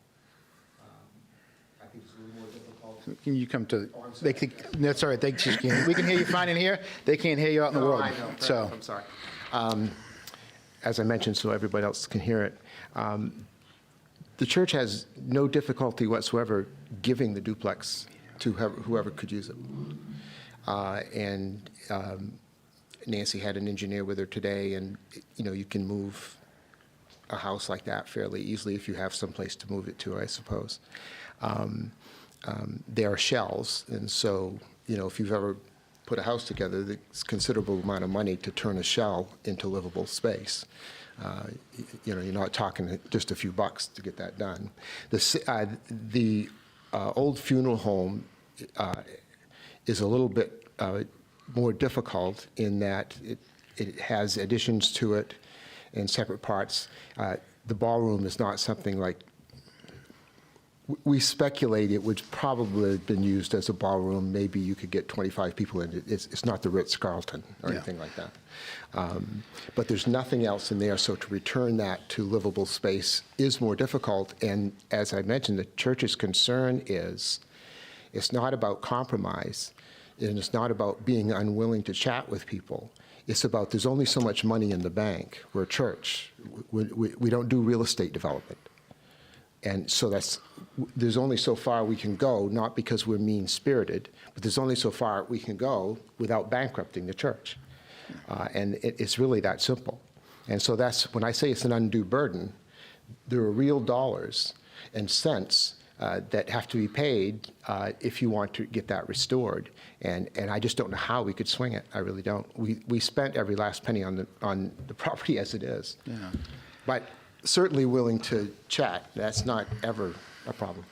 I think it's a little more difficult. Can you come to, Oh, I'm they sorry. that's all right, they just can't, we can hear you fine in here, they can't hear you out in the world. I know, So, I'm sorry. As I mentioned, so everybody else can hear it, the church has no difficulty whatsoever giving the duplex to whoever could use it. And Nancy had an engineer with her today, and, you know, you can move a house like that fairly easily if you have some place to move it to, I suppose. There are shells, and so, you know, if you've ever put a house together, there's considerable amount of money to turn a shell into livable space. You know, you're not talking just a few bucks to get that done. The old funeral home is a little bit more difficult in that it has additions to it in separate parts. The ballroom is not something like, we speculate it would probably have been used as a ballroom. Maybe you could get 25 people in it. It's not the Ritz-Carlton or anything like that. But there's nothing else in there, so to return that to livable space is more difficult. And as I mentioned, the church's concern is it's not about compromise, and it's not about being unwilling to chat with people. It's about there's only so much money in the bank. We're a church. We don't do real estate development. And so there's only so far we can go, not because we're mean-spirited, but there's only so far we can go without bankrupting the church. And it's really that simple. And so that's, when I say it's an undue burden, there are real dollars and cents that have to be paid if you want to get that restored. And I just don't know how we could swing it. I really don't. We spent every last penny on the property as it is. Yeah. But certainly willing to chat. That's not ever a problem.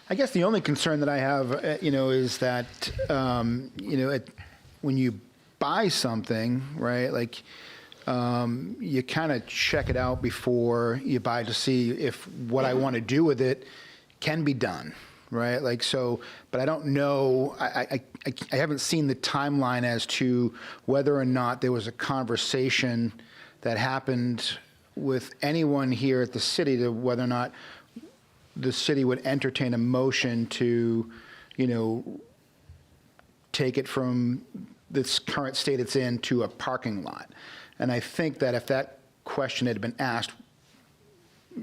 I guess the only concern that I have, you know, is that, you know, when you buy something, right, like, you kind of check it out before you buy to see if what I want to do with it can be done, right? Like, so, but I don't know, I haven't seen the timeline as to whether or not there was a conversation that happened with anyone here at the city to whether or not the city would entertain a motion to, you know, take it from this current state it's in to a parking lot. And I think that if that question had been asked,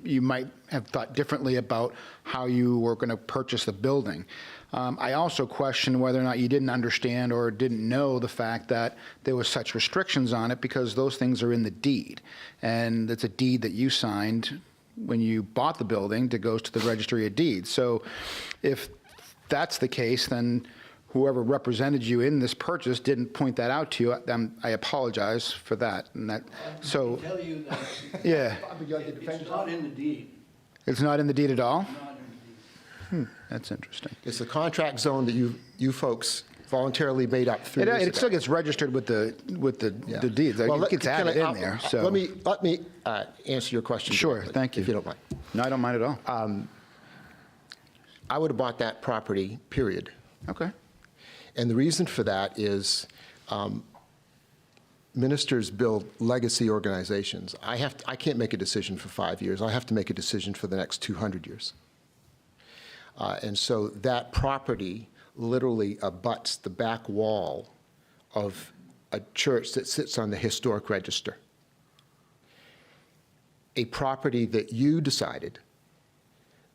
you might have thought differently about how you were going to purchase the building. I also question whether or not you didn't understand or didn't know the fact that there was such restrictions on it, because those things are in the deed. And it's a deed that you signed when you bought the building that goes to the registry of deeds. So if that's the case, then whoever represented you in this purchase didn't point that out to you. I apologize for that. And that, so, I can tell you that yeah, it's not in the deed. it's not in the deed at all? Not in the deed. That's interesting. It's a contract zone that you folks voluntarily made up 3 years ago. It still gets registered with the deeds. Well, It gets added in there, so. Let me answer your question. Sure, directly, thank you. If you don't mind. No, I don't mind at all. I would have bought that property, period. Okay. And the reason for that is ministers build legacy organizations. I can't make a decision for 5 years. I have to make a decision for the next 200 years. And so that property literally abuts the back wall of a church that sits on the historic register. A property that you decided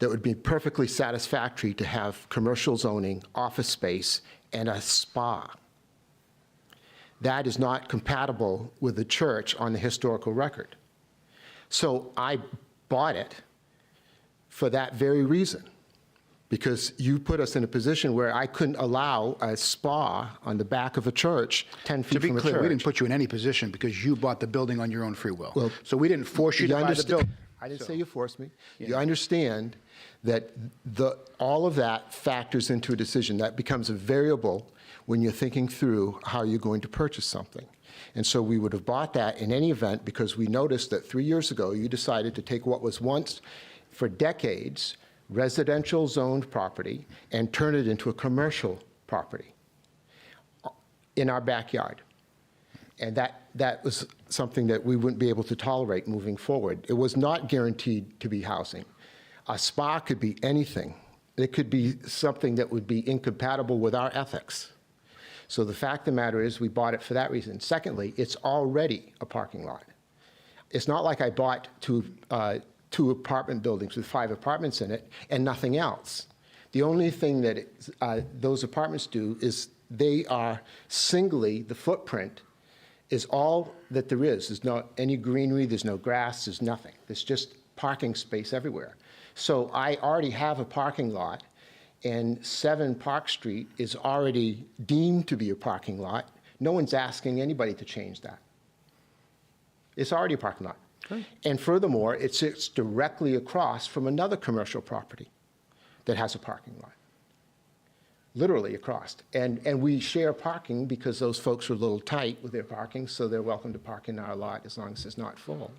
that would be perfectly satisfactory to have commercial zoning, office space, and a spa. That is not compatible with the church on the historical record. So I bought it for that very reason, because you put us in a position where I couldn't allow a spa on the back of a church 10 feet To be from a clear, church. we didn't put you in any position because you bought the building on your own free will. Well, So we didn't force you to buy the understand- building. I didn't So- say you forced me. Yeah. You understand that all of that factors into a decision. That becomes a variable when you're thinking through how you're going to purchase something. And so we would have bought that in any event because we noticed that 3 years ago, you decided to take what was once, for decades, residential zoned property and turn it into a commercial property in our backyard. And that was something that we wouldn't be able to tolerate moving forward. It was not guaranteed to be housing. A spa could be anything. It could be something that would be incompatible with our ethics. So the fact of the matter is we bought it for that reason. Secondly, it's already a parking lot. It's not like I bought two apartment buildings with 5 apartments in it and nothing else. The only thing that those apartments do is they are singly, the footprint is all that there is. There's not any greenery, there's no grass, there's nothing. There's just parking space everywhere. So I already have a parking lot, and 7 Park Street is already deemed to be a parking lot. No one's asking anybody to change that. It's already a parking lot. Great. And furthermore, it sits directly across from another commercial property that has a parking lot. Literally across. And we share parking because those folks are a little tight with their parking, so they're welcome to park in our lot as long as it's not full.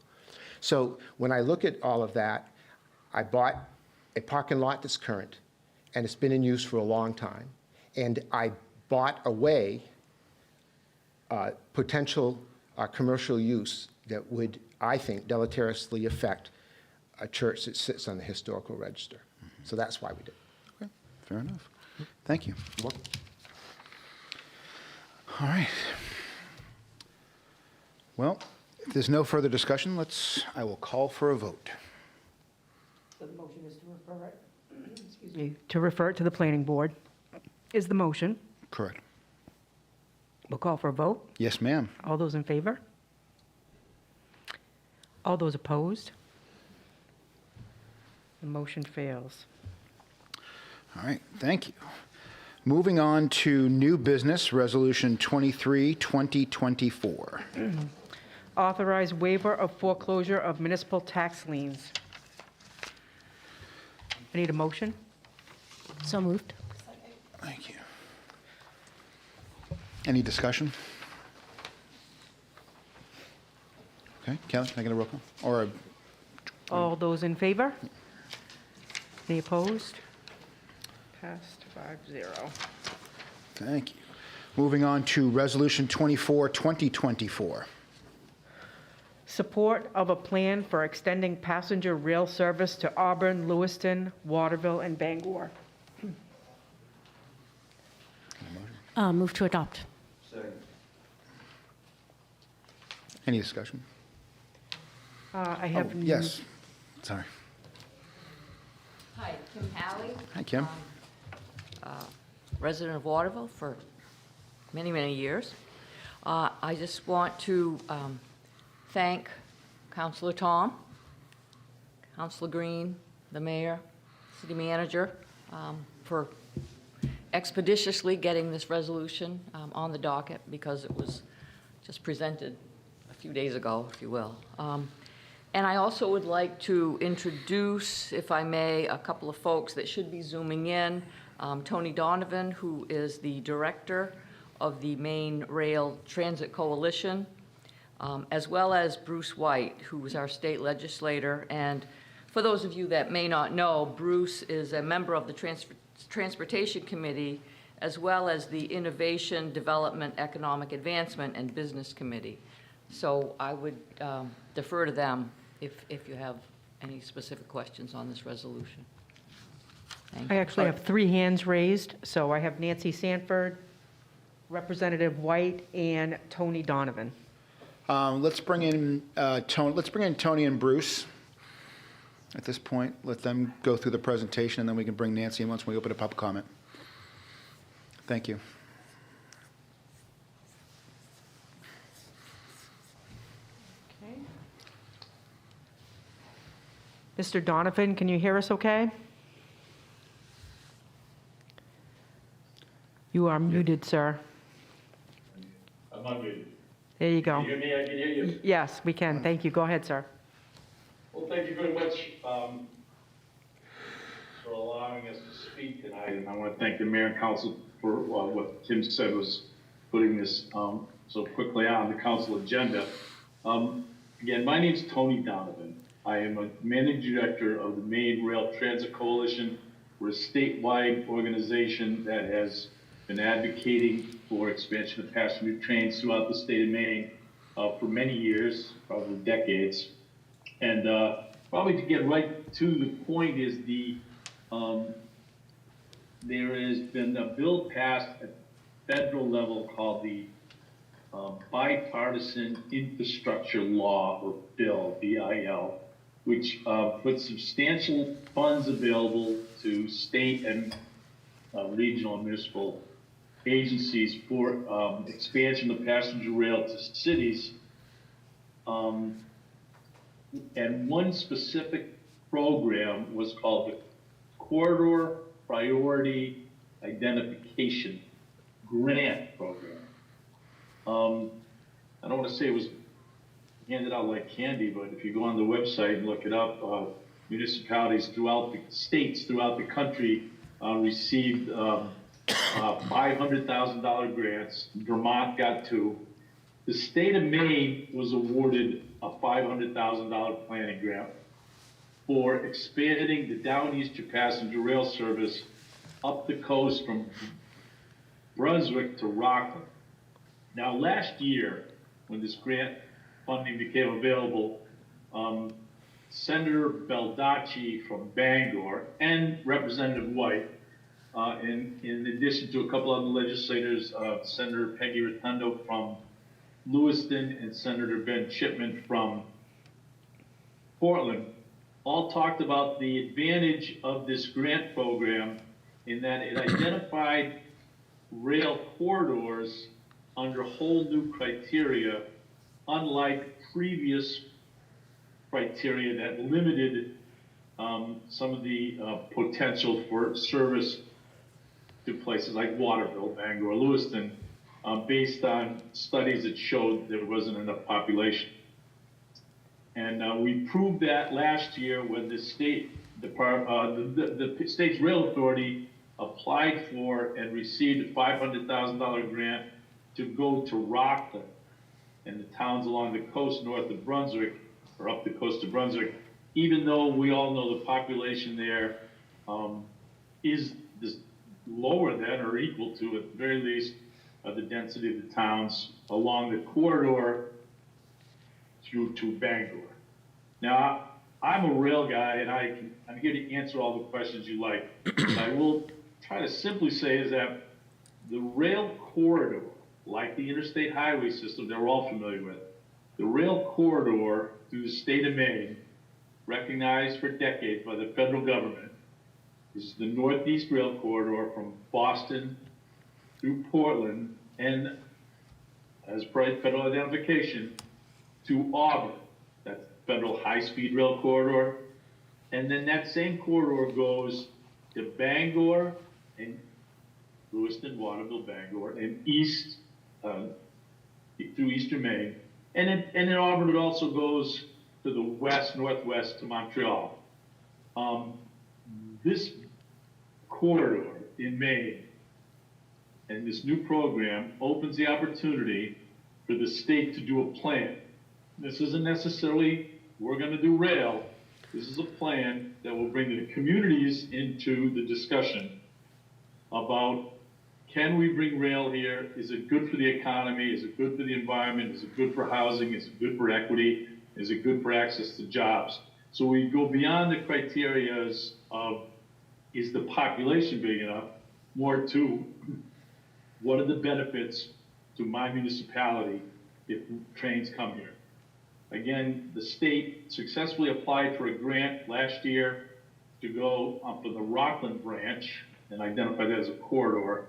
So when I look at all of that, I bought a parking lot that's current, and it's been in use for a long time. And I bought away potential commercial use that would, I think, deleteriously affect a church that sits on the historical register. So that's why we did it. Okay, fair enough. Thank you. All right. Well, if there's no further discussion, I will call for a vote. So the motion is to refer it, excuse me, to refer it to the planning board is the motion. Correct. We'll call for a vote. Yes, ma'am. All those in favor? All those opposed? The motion fails. All right, thank you. Moving on to new business, Resolution 23, 2024. Authorize waiver of foreclosure of municipal tax liens. I need a motion. So moved. Thank you. Any discussion? Okay, Kelly, can I get a roll call? Or All those in favor? Any opposed? Passed 5-0. thank you. Moving on to Resolution 24, 2024. Support of a plan for extending passenger rail service to Auburn, Lewiston, Waterville, and Bangor. Move to adopt. Any discussion? I have. Yes, sorry. Hi, Kim Halley. Hi, Kim. Resident of Waterville for many, many years. I just want to thank Councilor Tom, Councilor Green, the mayor, city manager, for expeditiously getting this resolution on the docket because it was just presented a few days ago, if you will. And I also would like to introduce, if I may, a couple of folks that should be zooming in. Tony Donovan, who is the director of the Maine Rail Transit Coalition, as well as Bruce White, who is our state legislator. And for those of you that may not know, Bruce is a member of the Transportation Committee, as well as the Innovation, Development, Economic Advancement, and Business Committee. So I would defer to them if you have any specific questions on this resolution. Thank I you. actually have 3 hands raised, so I have Nancy Sanford, Representative White, and Tony Donovan. Let's bring in Tony and Bruce. At this point, let them go through the presentation, and then we can bring Nancy in once we open a public comment. Thank you. Okay. Mr. Donovan, can you hear us okay? You are muted, sir. I'm unmuted. There you Can go. you hear me? I can hear you. Yes, we can. Thank you. Go ahead, sir. Well, thank you very much for allowing us to speak tonight. And I want to thank the mayor and council for what Tim said was putting this so quickly on the council agenda. Again, my name's Tony Donovan. I am a managing director of the Maine Rail Transit Coalition. We're a statewide organization that has been advocating for expansion of passenger trains throughout the state of Maine for many years, probably decades. And probably to get right to the point is there has been a bill passed at federal level called the Bipartisan Infrastructure Law, or Bill, BIL, which puts substantial funds available to state and regional and municipal agencies for expansion of passenger rail to cities. And one specific program was called the Corridor Priority Identification Grant Program. I don't want to say it was handed out like candy, but if you go on the website and look it up, municipalities throughout the states, throughout the country received $500,000 grants. Vermont got 2. The state of Maine was awarded a $500,000 planning grant for expanding the Downeaster passenger rail service up the coast from Brunswick to Rockland. Now, last year, when this grant funding became available, Senator Baldacci from Bangor and Representative White, in addition to a couple other legislators, Senator Peggy Rotundo from Lewiston and Senator Ben Chipman from Portland, all talked about the advantage of this grant program in that it identified rail corridors under whole new criteria, unlike previous criteria that limited some of the potential for service to places like Waterviille, Bangor, Lewiston, based on studies that showed there wasn't enough population. And we proved that last year when the state the state's rail authority applied for and received a $500,000 grant to go to Rockland and the towns along the coast north of Brunswick, or up the coast of Brunswick, even though we all know the population there is lower than or equal to, at the very least, the density of the towns along the corridor through to Bangor. Now, I'm a rail guy, and I'm here to answer all the questions you like. What I will try to simply say is that the rail corridor, like the interstate highway system that we're all familiar with, the rail corridor through the state of Maine, recognized for decades by the federal government, is the Northeast Rail Corridor from Boston through Portland and, as per federal identification, to Auburn. That's the federal high-speed rail corridor. And then that same corridor goes to Bangor and Lewiston, Waterville, Bangor, and east through eastern Maine. And in Auburn, it also goes to the west, northwest to Montreal. This corridor in Maine and this new program opens the opportunity for the state to do a plan. This isn't necessarily, we're going to do rail. This is a plan that will bring the communities into the discussion about, can we bring rail here? Is it good for the economy? Is it good for the environment? Is it good for housing? Is it good for equity? Is it good for access to jobs? So we go beyond the criterias of is the population big enough? More to, what are the benefits to my municipality if trains come here? Again, the state successfully applied for a grant last year to go up for the Rockland branch and identify that as a corridor.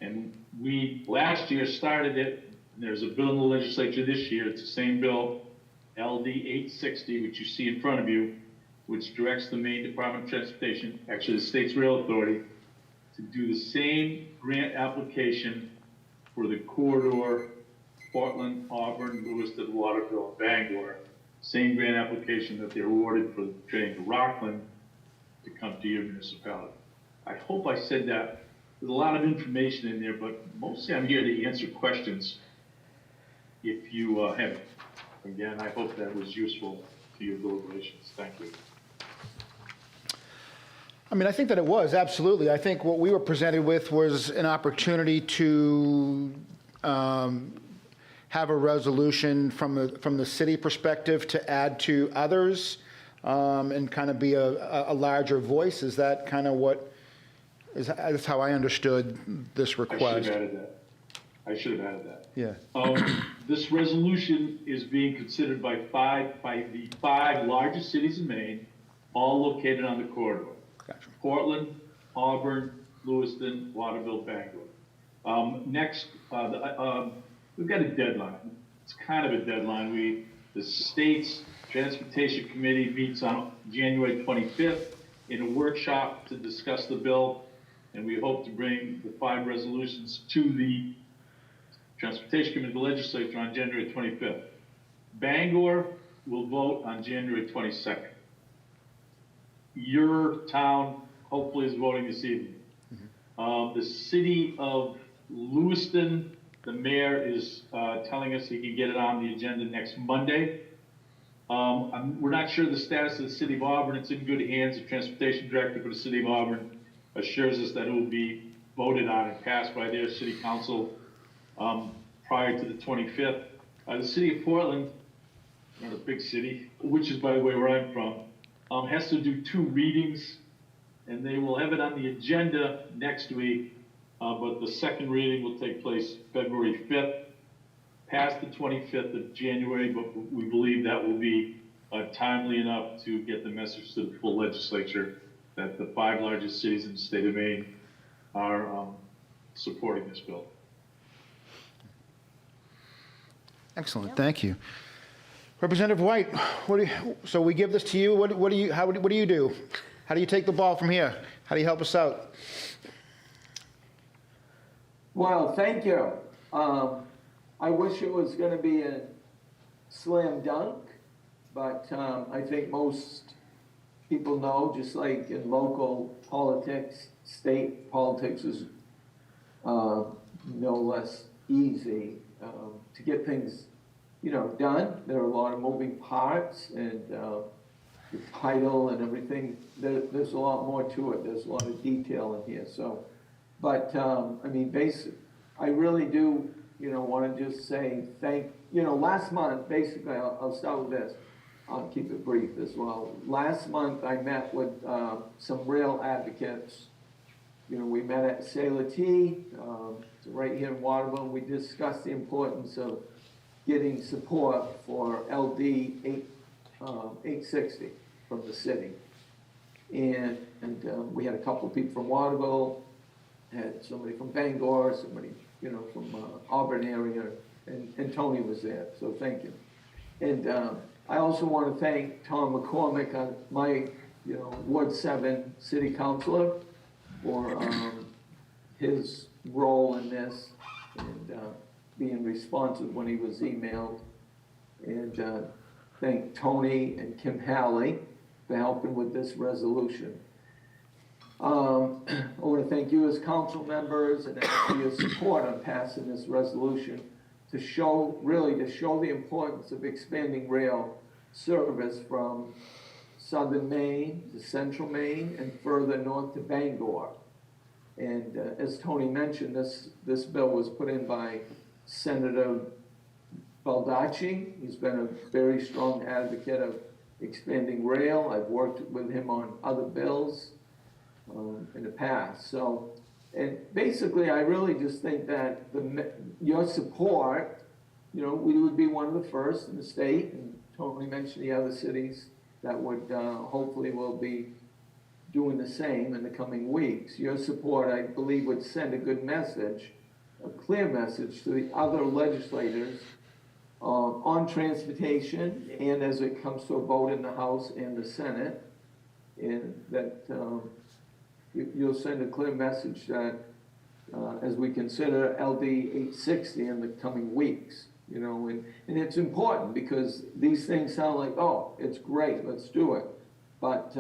And we, last year, started it, and there's a bill in the legislature this year, it's the same bill, LD 860, which you see in front of you, which directs the Maine Department of Transportation, actually the state's rail authority, to do the same grant application for the corridor, Portland, Auburn, Lewiston, Waterville, and Bangor. Same grant application that they awarded for the train to Rockland to come to your municipality. I hope I said that. There's a lot of information in there, but mostly I'm here to answer questions if you have it. Again, I hope that was useful to your deliberations. Thank you. I mean, I think that it was, absolutely. I think what we were presented with was an opportunity to have a resolution from the city perspective to add to others and kind of be a larger voice. Is that kind of what, that's how I understood this request? I should have added that. Yeah. This resolution is being considered by the five largest cities in Maine, all located on the corridor. Gotcha. Portland, Auburn, Lewiston, Waterville, Bangor. Next, we've got a deadline. It's kind of a deadline. The state's Transportation Committee meets on January 25th in a workshop to discuss the bill, and we hope to bring the five resolutions to the Transportation Committee, the legislature, on January 25th. Bangor will vote on January 22nd. Your town hopefully is voting this evening. The city of Lewiston, the mayor is telling us he can get it on the agenda next Monday. We're not sure the status of the city of Auburn. It's in good hands. The transportation director for the city of Auburn assures us that it will be voted on and passed by their city council prior to the 25th. The city of Portland, not a big city, which is, by the way, where I'm from, has to do 2 readings, and they will have it on the agenda next week, but the second reading will take place February 5th, past the 25th of January, but we believe that will be timely enough to get the message to the full legislature that the 5 largest cities in the state of Maine are supporting this bill. Excellent, thank you. Representative White, so we give this to you. What do you do? How do you take the ball from here? How do you help us out? Well, thank you. I wish it was going to be a slam dunk, but I think most people know, just like in local politics, state politics is no less easy to get things done. There are a lot of moving parts, and the title and everything, there's a lot more to it. There's a lot of detail in here. So, but I mean, I really do, want to just say last month, basically, I'll start with this. I'll keep it brief as well. Last month, I met with some rail advocates. We met at Sailor T, right here in Waterville. We discussed the importance of getting support for LD 860 from the city. And we had a couple of people from Waterville, had somebody from Bangor, somebody, from Auburn area, and Tony was there, so thank you. And I also want to thank Tom McCormick, my, Ward 7 city councilor, for his role in this, and being responsive when he was emailed. And thank Tony and Kim Halley for helping with this resolution. I want to thank you as council members and for your support on passing this resolution to show the importance of expanding rail service from southern Maine to central Maine and further north to Bangor. And as Tony mentioned, this bill was put in by Senator Baldacci. He's been a very strong advocate of expanding rail. I've worked with him on other bills. in the past. So, and basically, I really just think that your support, you know, we would be one of the first in the state, and Tony mentioned the other cities that would hopefully will be doing the same in the coming weeks. Your support, I believe, would send a good message, a clear message to the other legislators on transportation, and as it comes to a vote in the House and the Senate, and that you'll send a clear message that as we consider LD 860 in the coming weeks, you know, and it's important because these things sound like, oh, it's great, let's do it. But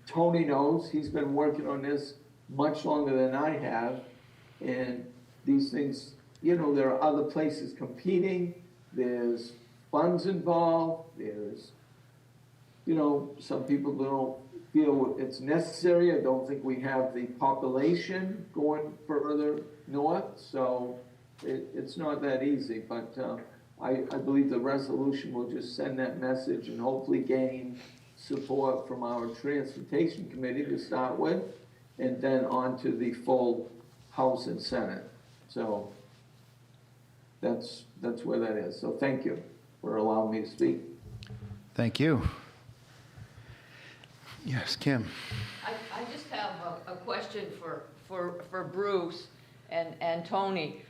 Tony knows, he's been working on this much longer than I have, and these things, you know, there are other places competing, there's funds involved, there's, you know, some people don't feel it's necessary. I don't think we have the population going further north, so it's not that easy. But I believe the resolution will just send that message and hopefully gain support from our transportation committee to start with, and then on to the full House and Senate. So that's where that is. So thank you for allowing me to speak. Thank you. Yes, Kim. I just have a question for Bruce and Tony.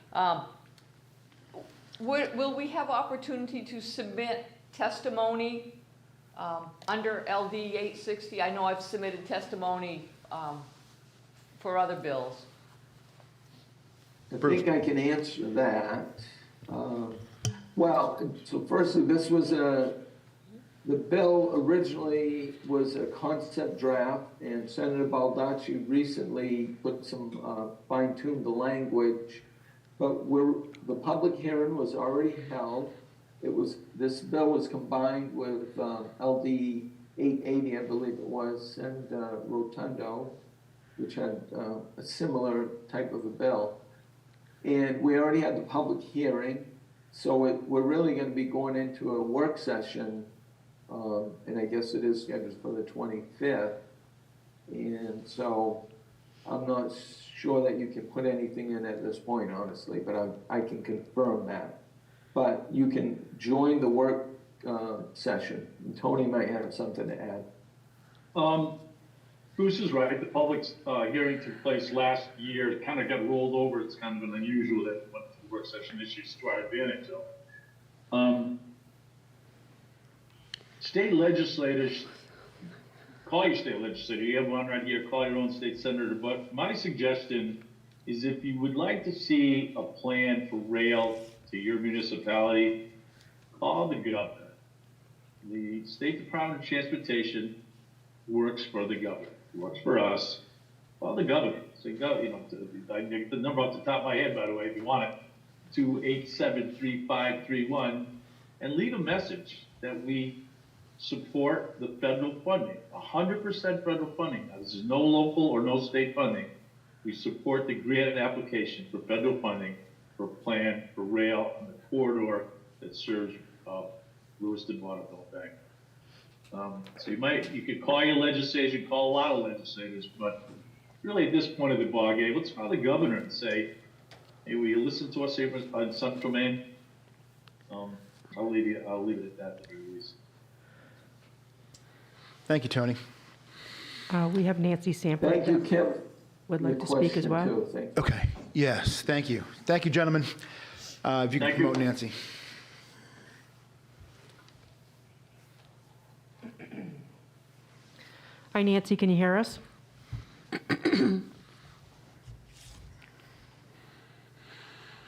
Will we have opportunity to submit testimony under LD 860? I know I've submitted testimony for other bills. I think I can answer that. Well, so firstly, this was the bill originally was a concept draft, and Senator Baldacci recently put some fine-tuned the language, but the public hearing was already held. This bill was combined with LD 880, I believe it was, and Rotundo, which had a similar type of a bill. And we already had the public hearing, so we're really going to be going into a work session, and I guess it is scheduled for the 25th. And so I'm not sure that you can put anything in at this point, honestly, but I can confirm that. But you can join the work session. And Tony might have something to add. Bruce is right. The public hearing took place last year. It kind of got rolled over. It's kind of an unusual that it went to the work session issues to our advantage, though. State legislators, call your state legislator. You have one right here. Call your own state senator. But my suggestion is if you would like to see a plan for rail to your municipality, call the governor. The State Department of Transportation works for the governor. Works for us. Call the governor. Say, you know, I can get the number off the top of my head, by the way, if you want it, 287-3531, and leave a message that we support the federal funding, 100% federal funding. Now, this is no local or no state funding. We support the grant application for federal funding for a plan for rail on the corridor that serves Lewiston, Waterville Bank. So you could call your legislation, call a lot of legislators, but really at this point of the ballgame, let's call the governor and say, hey, will you listen to us here in Central Maine? I'll leave it at that at the very least. Thank you, Tony. We have Nancy Sample. Thank you, Kim. Would like to speak as well. Okay, yes, thank you. Thank you, gentlemen. If you can promote Nancy. Hi, Nancy, can you hear us?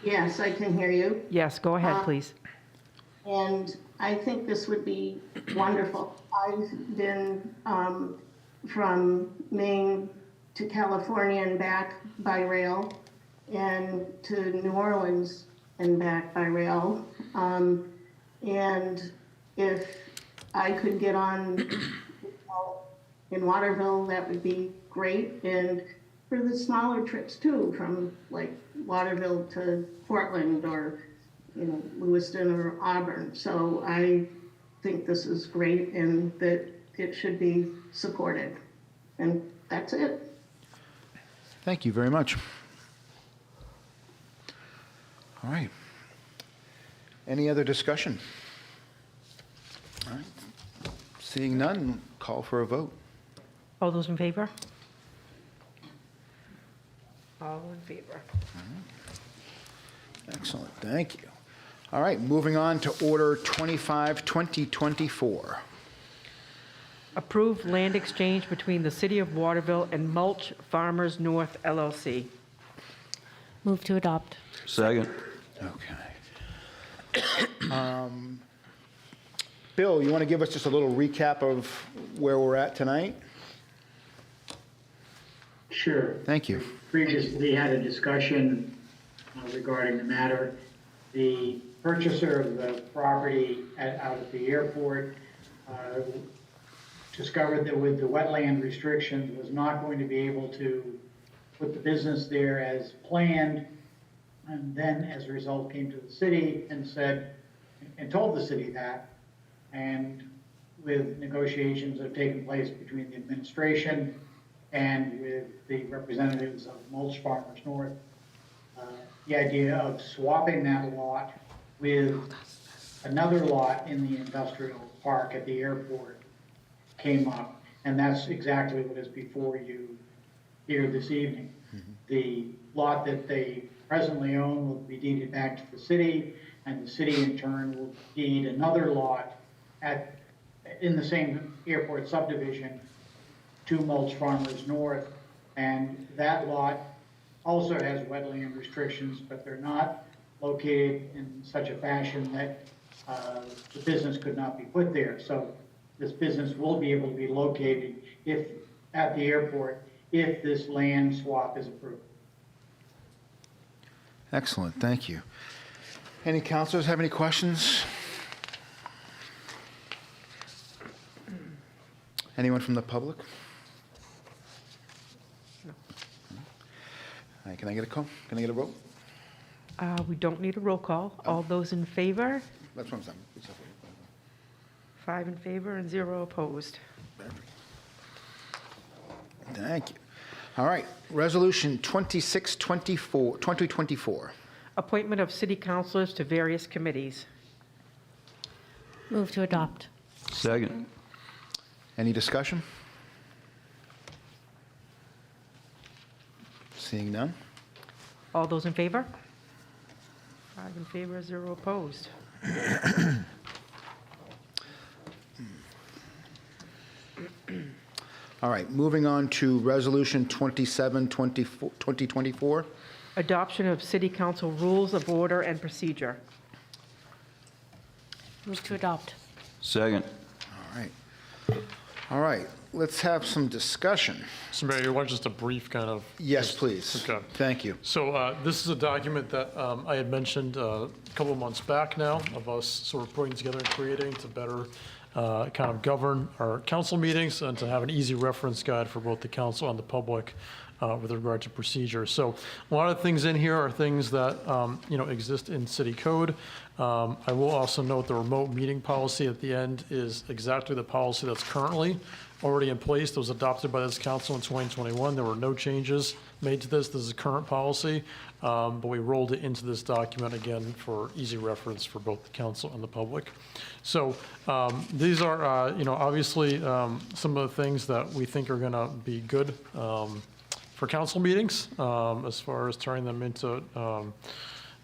Yes, I can hear you. Yes, go ahead, please. And I think this would be wonderful. I've been from Maine to California and back by rail, and to New Orleans and back by rail. And if I could get on in Waterville, that would be great. And for the smaller trips too, from like Waterville to Portland or, you know, Lewiston or Auburn. So I think this is great and that it should be supported. And that's it. Thank you very much. All right. Any other discussion? All right. Seeing none, call for a vote. All those in favor? All in favor. Excellent, thank you. All right, moving on to Order 25, 2024. Approve land exchange between the City of Waterville and Mulch Farmers North LLC. Move to adopt. Second. Okay. Bill, you want to give us just a little recap of where we're at tonight? Sure. Thank you. Previously had a discussion regarding the matter. The purchaser of the property out at the airport discovered that with the wetland restrictions was not going to be able to put the business there as planned, and then as a result came to the city and said, and told the city that, and with negotiations that have taken place between the administration and with the representatives of Mulch Farmers North, the idea of swapping that lot with another lot in the industrial park at the airport came up, and that's exactly what is before you here this evening. The lot that they presently own will be deeded back to the city, and the city in turn will deed another lot in the same airport subdivision to Mulch Farmers North, and that lot also has wetland restrictions, but they're not located in such a fashion that the business could not be put there. So this business will be able to be located at the airport if this land swap is approved. Excellent, thank you. Any councilors have any questions? Anyone from the public? No. All right, can I get a vote? We don't need a roll call. All those in favor? That's what I'm saying. 5 in favor and 0 opposed. Thank you. All right, Resolution 2024. Appointment of city councilors to various committees. Move to adopt. Second. Any discussion? Seeing none? All those in favor? 5 in favor, 0 opposed. All right, moving on to Resolution 2024. Adoption of city council rules of order and procedure. Move to adopt. Second. All right, let's have some discussion. So Mayor, you want just a brief kind of? Yes, please. Okay. Thank you. So this is a document that I had mentioned a couple of months back now of us sort of putting together and creating to better kind of govern our council meetings and to have an easy reference guide for both the council and the public with regard to procedure. So a lot of things in here are things that exist in city code. I will also note the remote meeting policy at the end is exactly the policy that's currently already in place. That was adopted by this council in 2021. There were no changes made to this. This is current policy, but we rolled it into this document again for easy reference for both the council and the public. So these are, obviously some of the things that we think are going to be good for council meetings as far as turning them into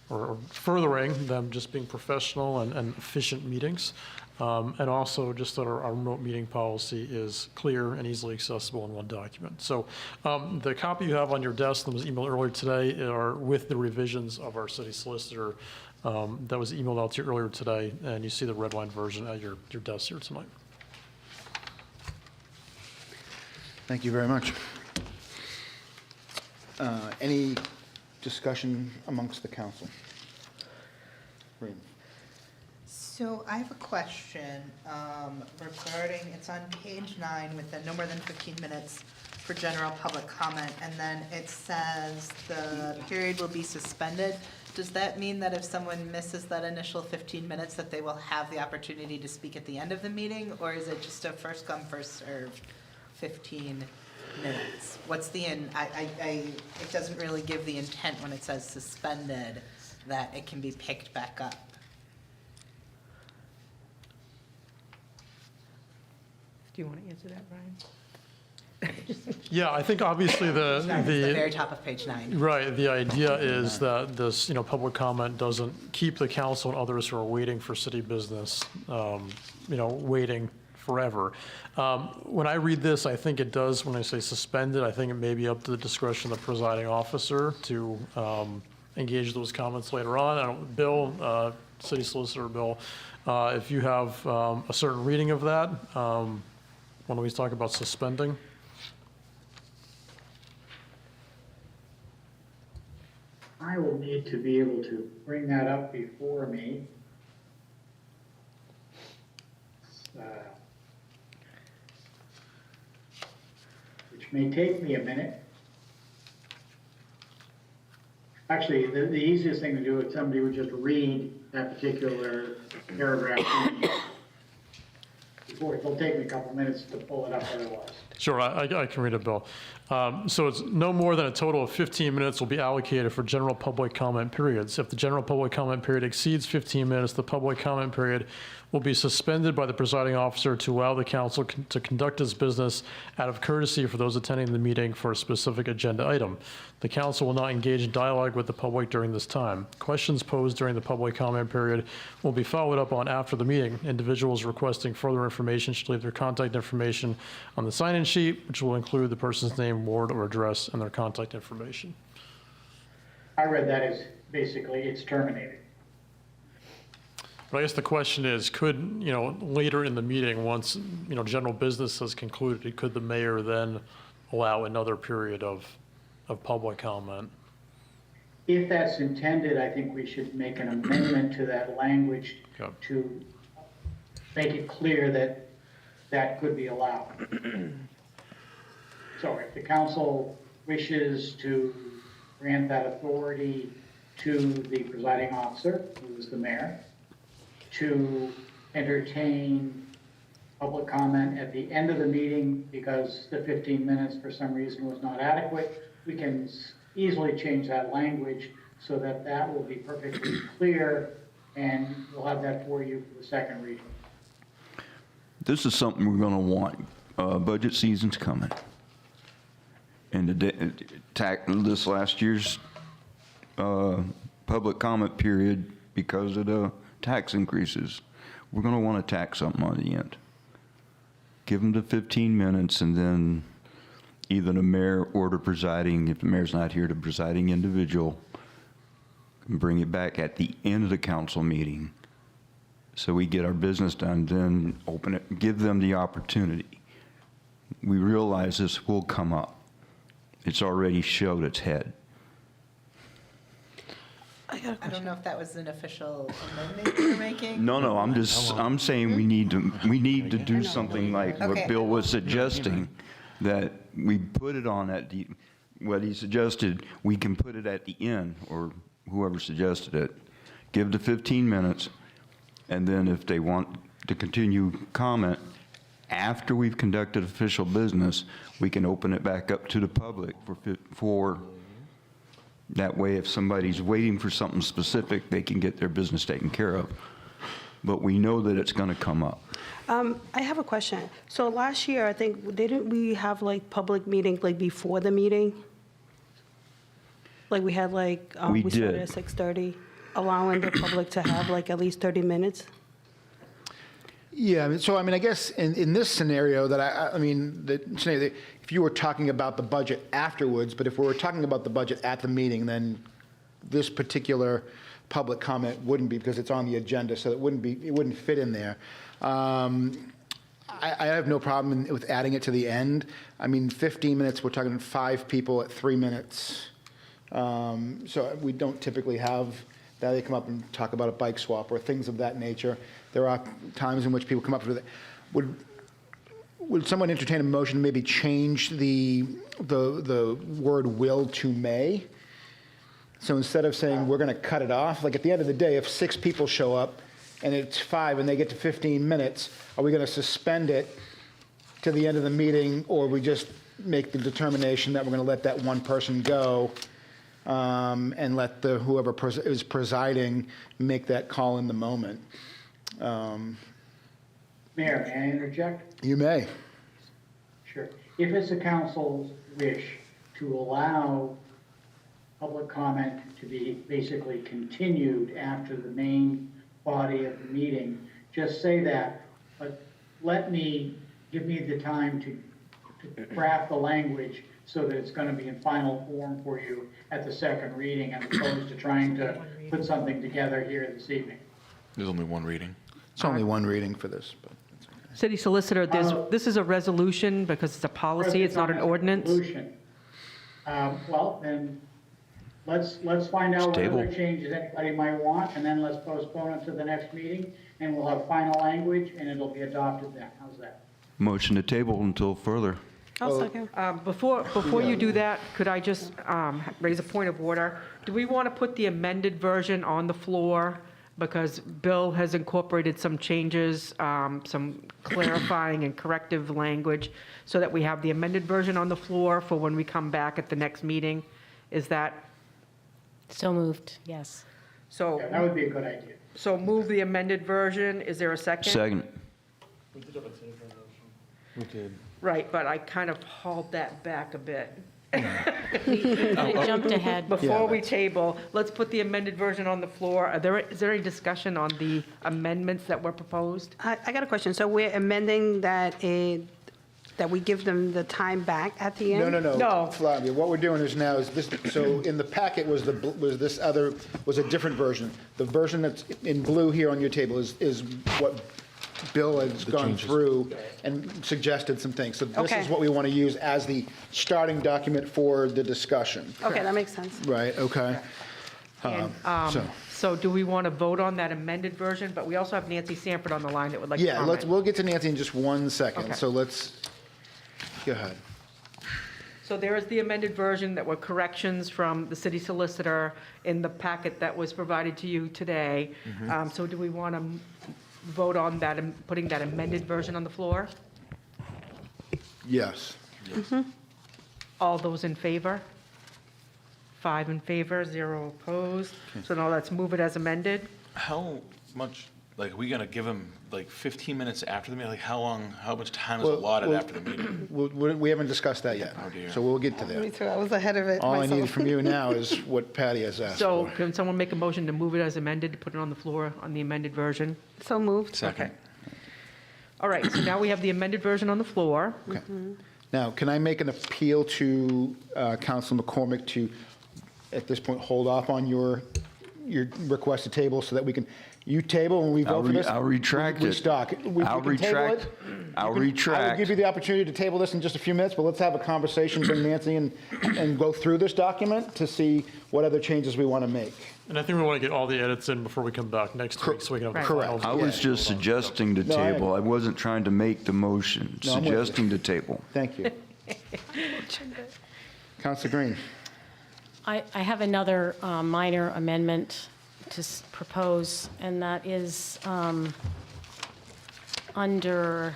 or furthering them just being professional and efficient meetings. And also just that our remote meeting policy is clear and easily accessible in one document. So the copy you have on your desk that was emailed earlier today are with the revisions of our city solicitor that was emailed out to you earlier today, and you see the red line version at your desk here tonight. Thank you very much. Any discussion amongst the council? Green. So I have a question regarding, it's on page 9 with the no more than 15 minutes for general public comment, and then it says the period will be suspended. Does that mean that if someone misses that initial 15 minutes that they will have the opportunity to speak at the end of the meeting, or is it just a first come, first served 15 minutes? What's the, it doesn't really give the intent when it says suspended that it can be picked back up. Do you want to answer that, Brian? Yeah, I think obviously The very top of page 9. right, the idea is that this, public comment doesn't keep the council and others who are waiting for city business, waiting forever. When I read this, I think it does, when I say suspended, I think it may be up to the discretion of the presiding officer to engage those comments later on. Bill, City Solicitor Bill, if you have a certain reading of that, when we talk about suspending. I will need to be able to bring that up before me. Which may take me a minute. Actually, the easiest thing to do is somebody would just read that particular paragraph before. It'll take me a couple minutes to pull it up otherwise. Sure, I can read it, Bill. So it's no more than a total of 15 minutes will be allocated for general public comment periods. If the general public comment period exceeds 15 minutes, the public comment period will be suspended by the presiding officer to allow the council to conduct its business out of courtesy for those attending the meeting for a specific agenda item. The council will not engage in dialogue with the public during this time. Questions posed during the public comment period will be followed up on after the meeting. Individuals requesting further information should leave their contact information on the sign-in sheet, which will include the person's name, ward, or address, and their contact information. I read that as basically it's terminated. But I guess the question is, could, later in the meeting, once, general business has concluded, could the mayor then allow another period of public comment? If that's intended, I think we should make an amendment to that language to make it clear that that could be allowed. So if the council wishes to grant that authority to the presiding officer, who is the mayor, to entertain public comment at the end of the meeting because the 15 minutes for some reason was not adequate, we can easily change that language so that that will be perfectly clear, and we'll have that for you for the second reading. This is something we're going to want. Budget season's coming. And this last year's public comment period, because of the tax increases, we're going to want to tack something on the end. Give them the 15 minutes, and then either the mayor or the presiding, if the mayor's not here, the presiding individual can bring it back at the end of the council meeting so we get our business done, then open it, give them the opportunity. We realize this will come up. It's already showed its head. I don't know if that was an official amendment you were making. No, I'm saying we need to do something like what Bill was suggesting, that we put it on at what he suggested, we can put it at the end, or whoever suggested it. Give the 15 minutes, and then if they want to continue comment after we've conducted official business, we can open it back up to the public for that way, if somebody's waiting for something specific, they can get their business taken care of. But we know that it's going to come up. I have a question. So last year, I think, didn't we have public meetings before the meeting? We had We started did. at 6:30, allowing the public to have at least 30 minutes? Yeah, I guess in this scenario if you were talking about the budget afterwards, but if we were talking about the budget at the meeting, then this particular public comment wouldn't be, because it's on the agenda, so it wouldn't fit in there. I have no problem with adding it to the end. 15 minutes, we're talking 5 people at 3 minutes. So we don't typically have that. They come up and talk about a bike swap or things of that nature. There are times in which people come up with it. Would someone entertain a motion to maybe change the word will to may? So instead of saying we're going to cut it off, at the end of the day, if 6 people show up and it's 5 and they get to 15 minutes, are we going to suspend it to the end of the meeting, or we just make the determination that we're going to let that one person go, and let whoever is presiding make that call in the moment. Mayor, may I interject? You may. Sure. If it's the council's wish to allow public comment to be basically continued after the main body of the meeting, just say that, but give me the time to craft the language so that it's going to be in final form for you at the second reading, as opposed to trying to put something together here this evening. There's only one reading. It's only one reading for this, but it's okay. City Solicitor, this is a resolution because it's a policy, it's not an ordinance. Resolution. Well, then, let's find out what table. other changes anybody might want, and then let's postpone it to the next meeting, and we'll have final language, and it'll be adopted then. How's that? Motion to table until further. I'll second. Before you do that, could I just raise a point of order? Do we want to put the amended version on the floor? Because Bill has incorporated some changes, some clarifying and corrective language, so that we have the amended version on the floor for when we come back at the next meeting. Is that? So moved, yes. So, Yeah, that would be a good idea. so move the amended version. Is there a second? Second. We did. Right, but I kind of hauled that back a bit. I jumped ahead. Before we table, let's put the amended version on the floor. Is there any discussion on the amendments that were proposed? I got a question. So we're amending that that we give them the time back at the end? No. Flavia, what we're doing is now is this, so in the packet was a different version. The version that's in blue here on your table is what Bill has gone through and suggested some things. So this Okay. is what we want to use as the starting document for the discussion. Okay, that makes sense. Right, okay. So do we want to vote on that amended version? But we also have Nancy Sanford on the line that would like to comment. We'll get to Nancy in just 1 second. Okay. So let's, go ahead. So there is the amended version that were corrections from the city solicitor in the packet that was provided to you today. So do we want to vote on that, putting that amended version on the floor? Yes. All those in favor? 5 in favor, 0 opposed. So now let's move it as amended. How much, like, are we gonna give him like 15 minutes after the meeting? Like, how much time is allotted after the meeting? We haven't discussed that yet. Oh, dear. So we'll get to Me that. too, I was ahead of it All I myself. need from you now is what Patty has asked So for. can someone make a motion to move it as amended, to put it on the floor on the amended version? So moved. Second. All right, so now we have the amended version on the floor. Okay. Now, can I make an appeal to Council McCormick to, at this point, hold off on your requested table so that we can, you table when we vote for this? I'll retract We it. stock. I'll retract. I'll I will retract. give you the opportunity to table this in just a few minutes, but let's have a conversation, bring Nancy in, and go through this document to see what other changes we want to make. And I think we want to get all the edits in before we come back next week, so we can have the Correct. final. I was just suggesting to No, I table. I wasn't trying to make the motion, No, I'm with you. suggesting to table. Thank you. Councilor Green. I have another minor amendment to propose, and that is under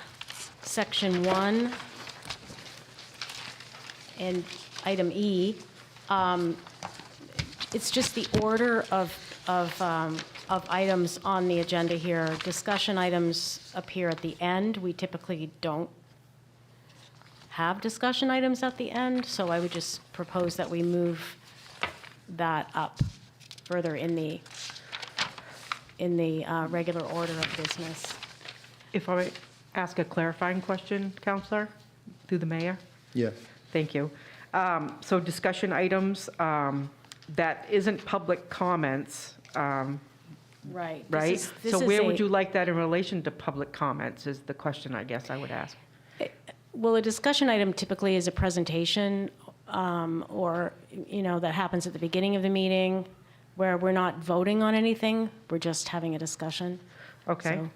Section 1 and item E. It's just the order of items on the agenda here. Discussion items appear at the end. We typically don't have discussion items at the end, so I would just propose that we move that up further in the regular order of business. If I ask a clarifying question, Counselor, through the mayor? Yes. Thank you. So discussion items, that isn't public comments, Right. right? So where would you like that in relation to public comments is the question I guess I would ask. Well, a discussion item typically is a presentation, or, that happens at the beginning of the meeting, where we're not voting on anything, we're just having a discussion. Okay. So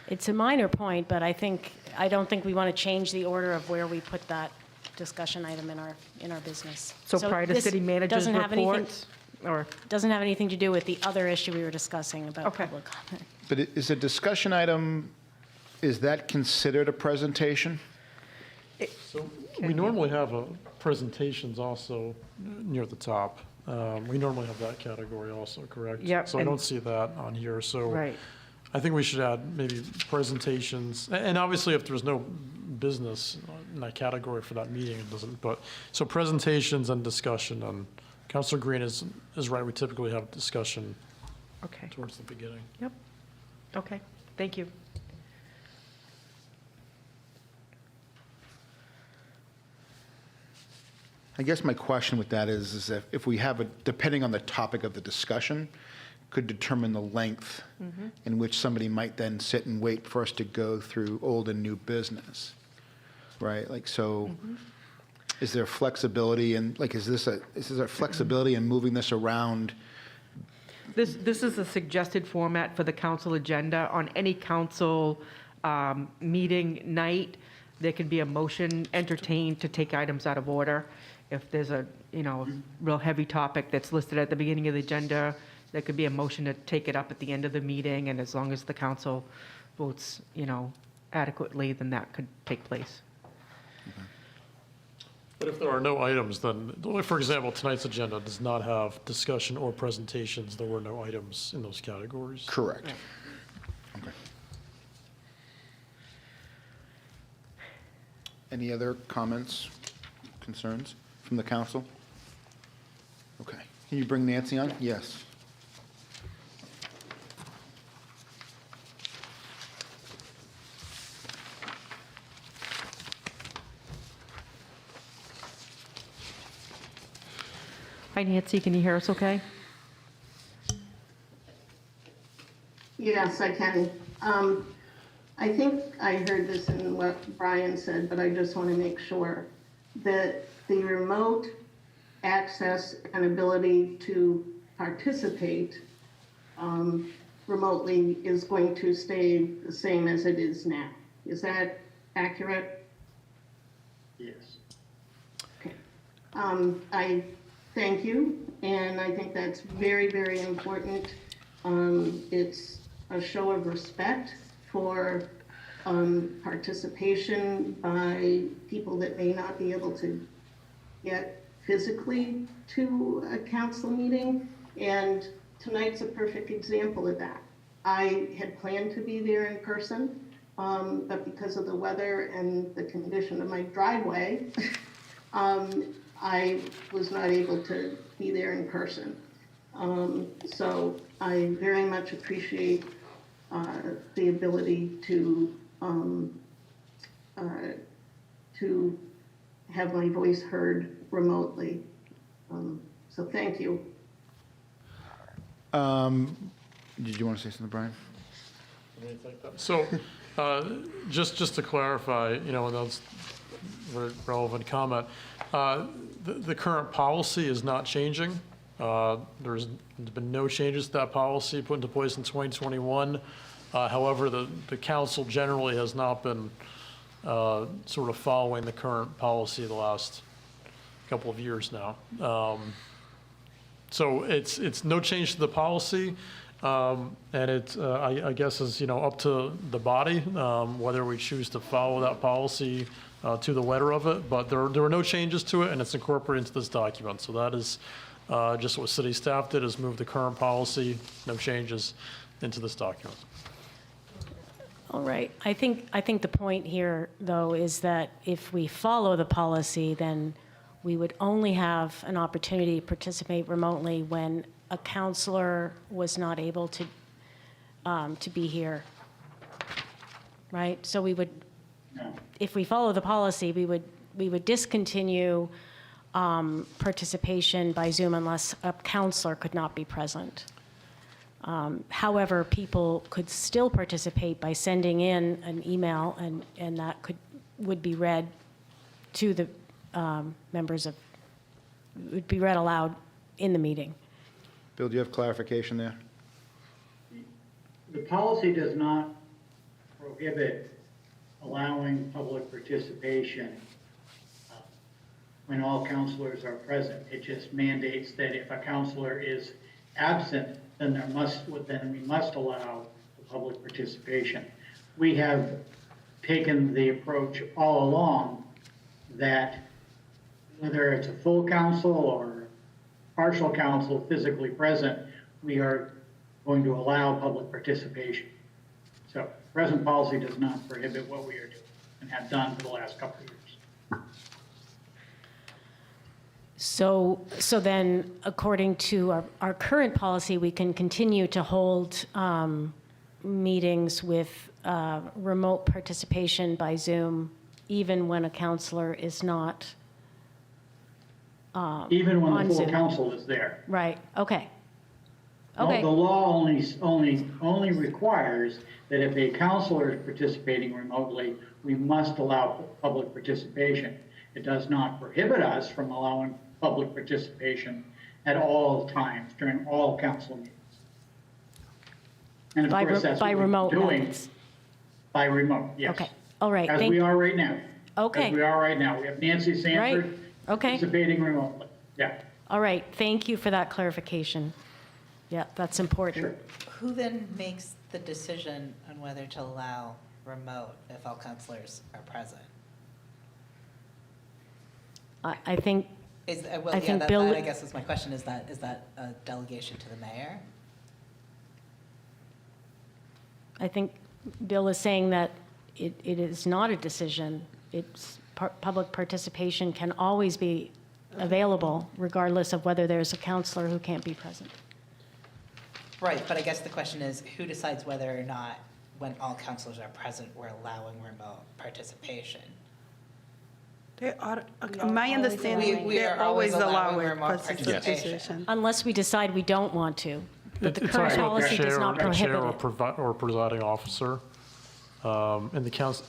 it's a minor point, but I don't think we want to change the order of where we put that discussion item in our business. So prior to this city manager's doesn't have anything- reports? Or, Doesn't have anything to do with the other issue we were discussing about Okay. public comment. But is a discussion item, is that considered a presentation? We normally have presentations also near the top. We normally have that category also, correct? Yep, So I and- don't see that on here, so. Right. I think we should add maybe presentations, and obviously if there's no business in that category for that meeting, it doesn't, but, so presentations and discussion, and Councilor Green is right, we typically have discussion Okay. towards the beginning. Yep. Okay, thank you. I guess my question with that is if we have depending on the topic of the discussion, could determine the length in which somebody might then sit and wait for us to go through old and new business, right? Like, so is there flexibility and like, is there flexibility in moving this around? This is a suggested format for the council agenda. On any council meeting night, there can be a motion entertained to take items out of order. If there's a, real heavy topic that's listed at the beginning of the agenda, there could be a motion to take it up at the end of the meeting, and as long as the council votes, adequately, then that could take place. But if there are no items, then, for example, tonight's agenda does not have discussion or presentations. There were no items in those categories. Correct. Okay. Any other comments, concerns from the council? Okay. Can you bring Nancy on? Yes. Hi, Nancy, can you hear us okay? Yes, I can. I think I heard this in what Brian said, but I just want to make sure that the remote access and ability to participate remotely is going to stay the same as it is now. Is that accurate? Yes. Okay. I thank you, and I think that's very, very important. It's a show of respect for participation by people that may not be able to get physically to a council meeting, and tonight's a perfect example of that. I had planned to be there in person, but because of the weather and the condition of my driveway, I was not able to be there in person. So I very much appreciate the ability to have my voice heard remotely. So thank you. Did you want to say something, Brian? So, just to clarify, and that's a very relevant comment, the current policy is not changing. There's been no changes to that policy put into place in 2021. However, the council generally has not been sort of following the current policy the last couple of years now. So it's no change to the policy, and it I guess is up to the body whether we choose to follow that policy to the letter of it. But there were no changes to it, and it's incorporated into this document. So that is just what city staff did, is move the current policy, no changes, into this document. All right. I think the point here, though, is that if we follow the policy, then we would only have an opportunity to participate remotely when a counselor was not able to be here, right? So we would, if we follow the policy, we would discontinue participation by Zoom unless a counselor could not be present. However, people could still participate by sending in an email, and that would be read to the members of, would be read aloud in the meeting. Bill, do you have clarification there? The policy does not prohibit allowing public participation when all counselors are present. It just mandates that if a counselor is absent, then we must allow the public participation. We have taken the approach all along that whether it's a full council or partial council physically present, we are going to allow public participation. So present policy does not prohibit what we are doing and have done for the last couple of years. So then, according to our current policy, we can continue to hold meetings with remote participation by Zoom, even when a counselor is not Even when on the full Zoom. council is there. Right, okay. No, Okay. the law only requires that if a counselor is participating remotely, we must allow public participation. It does not prohibit us from allowing public participation at all times during all council meetings. And of By course, that's by what we're remote doing. methods. By remote, yes. Okay, all right. As thank- we are right now. Okay. As we are right now. We have Nancy Sanford Right, okay. participating remotely. Yeah. All right, thank you for that clarification. Yeah, that's important. Who then makes the decision on whether to allow remote if all counselors are present? I think, Well, I yeah, think that, Bill- I guess is my question. Is that a delegation to the mayor? I think Bill is saying that it is not a decision. Public participation can always be available regardless of whether there's a counselor who can't be present. Right, but I guess the question is, who decides whether or not, when all counselors are present, we're allowing remote participation? My understanding, We they're are always always allowing allowing remote participation. Unless we decide we don't want to. But the It's current actually policy does chair- not chair prohibit or it. or presiding officer in the council,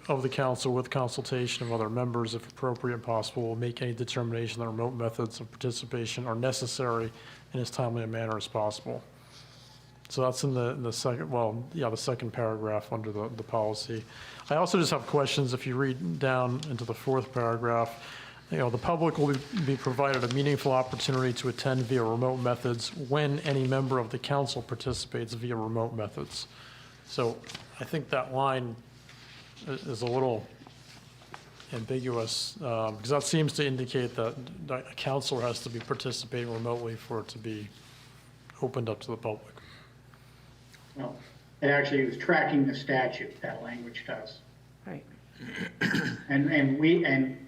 of the council with consultation of other members, if appropriate and possible, will make any determination that remote methods of participation are necessary in as timely a manner as possible. So that's in the second, well, yeah, the second paragraph under the policy. I also just have questions. If you read down into the fourth paragraph, the public will be provided a meaningful opportunity to attend via remote methods when any member of the council participates via remote methods. So I think that line is a little ambiguous, because that seems to indicate that a counselor has to be participating remotely for it to be opened up to the public. Well, it actually was tracking the statute, that language does. Right. And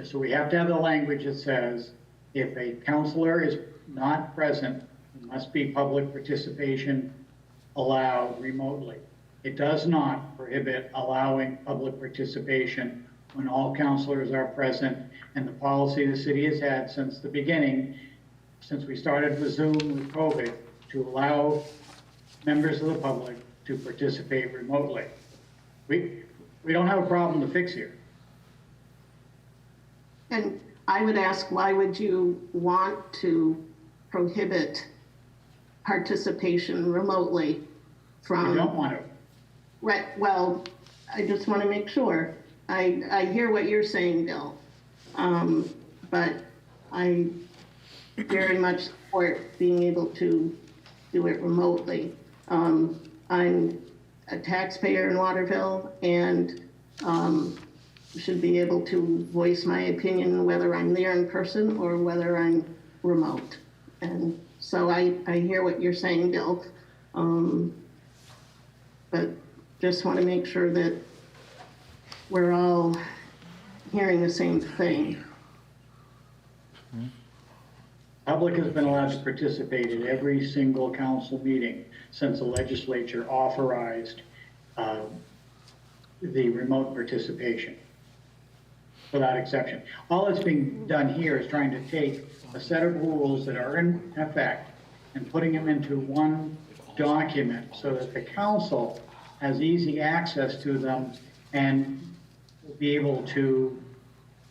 so we have to have the language that says, if a counselor is not present, there must be public participation allowed remotely. It does not prohibit allowing public participation when all counselors are present, and the policy the city has had since the beginning, since we started with Zoom with COVID, to allow members of the public to participate remotely. We don't have a problem to fix here. And I would ask, why would you want to prohibit participation remotely from? We don't want to. Right, well, I just want to make sure. I hear what you're saying, Bill. But I very much support being able to do it remotely. I'm a taxpayer in Waterville and should be able to voice my opinion whether I'm there in person or whether I'm remote. And so I hear what you're saying, Bill. But just want to make sure that we're all hearing the same thing. Public has been allowed to participate in every single council meeting since the legislature authorized the remote participation, without exception. All that's being done here is trying to take a set of rules that are in effect and putting them into one document so that the council has easy access to them and will be able to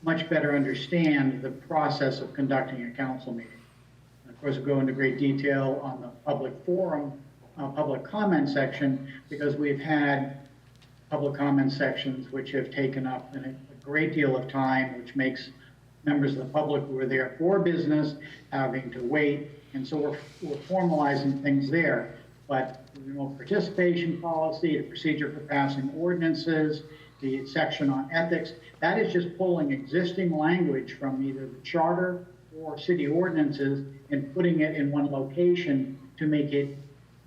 much better understand the process of conducting a council meeting. And of course, we'll go into great detail on the public forum, public comment section, because we've had public comment sections which have taken up a great deal of time, which makes members of the public who are there for business having to wait. And so we're formalizing things there. But the remote participation policy, the procedure for passing ordinances, the section on ethics. That is just pulling existing language from either the charter or city ordinances and putting it in one location to make it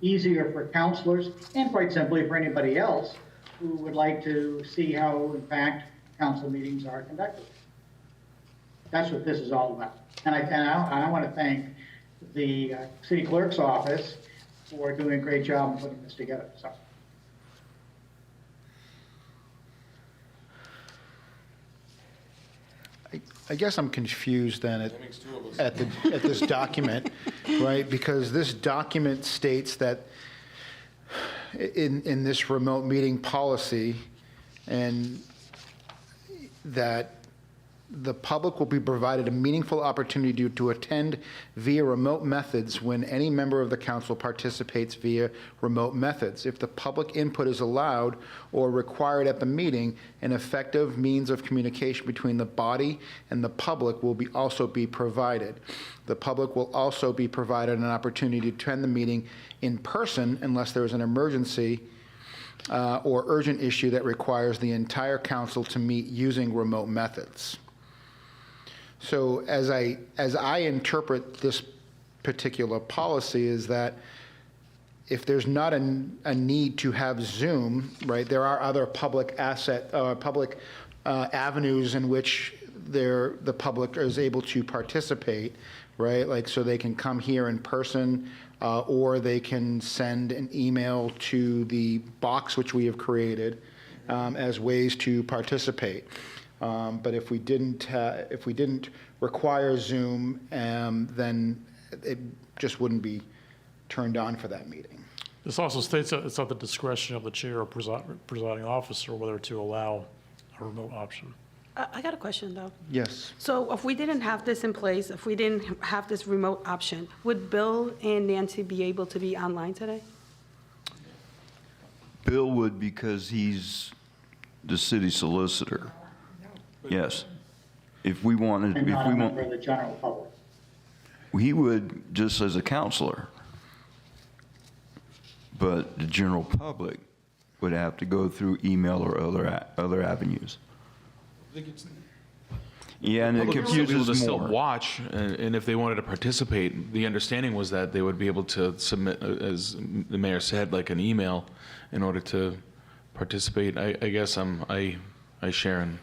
easier for councilors and quite simply for anybody else who would like to see how, in fact, council meetings are conducted. That's what this is all about. And I want to thank the city clerk's office for doing a great job in putting this together. So. I guess I'm confused then at this document, right? Because this document states that in this remote meeting policy, and that the public will be provided a meaningful opportunity to attend via remote methods when any member of the council participates via remote methods. If the public input is allowed or required at the meeting, an effective means of communication between the body and the public will also be provided. The public will also be provided an opportunity to attend the meeting in person unless there is an emergency or urgent issue that requires the entire council to meet using remote methods. So as I interpret this particular policy is that if there's not a need to have Zoom, right, there are other public avenues in which the public is able to participate, right? Like, so they can come here in person, or they can send an email to the box which we have created as ways to participate. But if we didn't require Zoom, then it just wouldn't be turned on for that meeting. This also states that it's at the discretion of the chair or presiding officer whether to allow a remote option. I got a question, though. Yes. So if we didn't have this in place, if we didn't have this remote option, would Bill and Nancy be able to be online today? Bill would, because he's the city solicitor. Yes. If we wanted, And not a member of the general public. he would just as a counselor. But the general public would have to go through email or other avenues. Yeah, and it Public would be able to confuses still more. watch, and if they wanted to participate, the understanding was that they would be able to submit, as the mayor said, like an email in order to participate. I guess I share in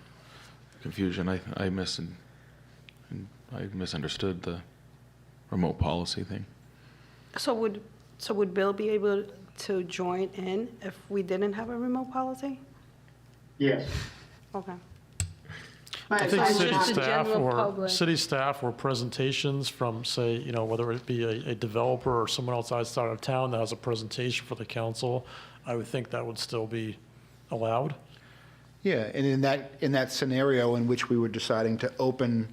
confusion. I misunderstood the remote policy thing. So would Bill be able to join in if we didn't have a remote policy? Yes. Okay. I think So city just the staff general public. or presentations from, say, whether it be a developer or someone else outside of town that has a presentation for the council, I would think that would still be allowed. Yeah, and in that scenario in which we were deciding to open,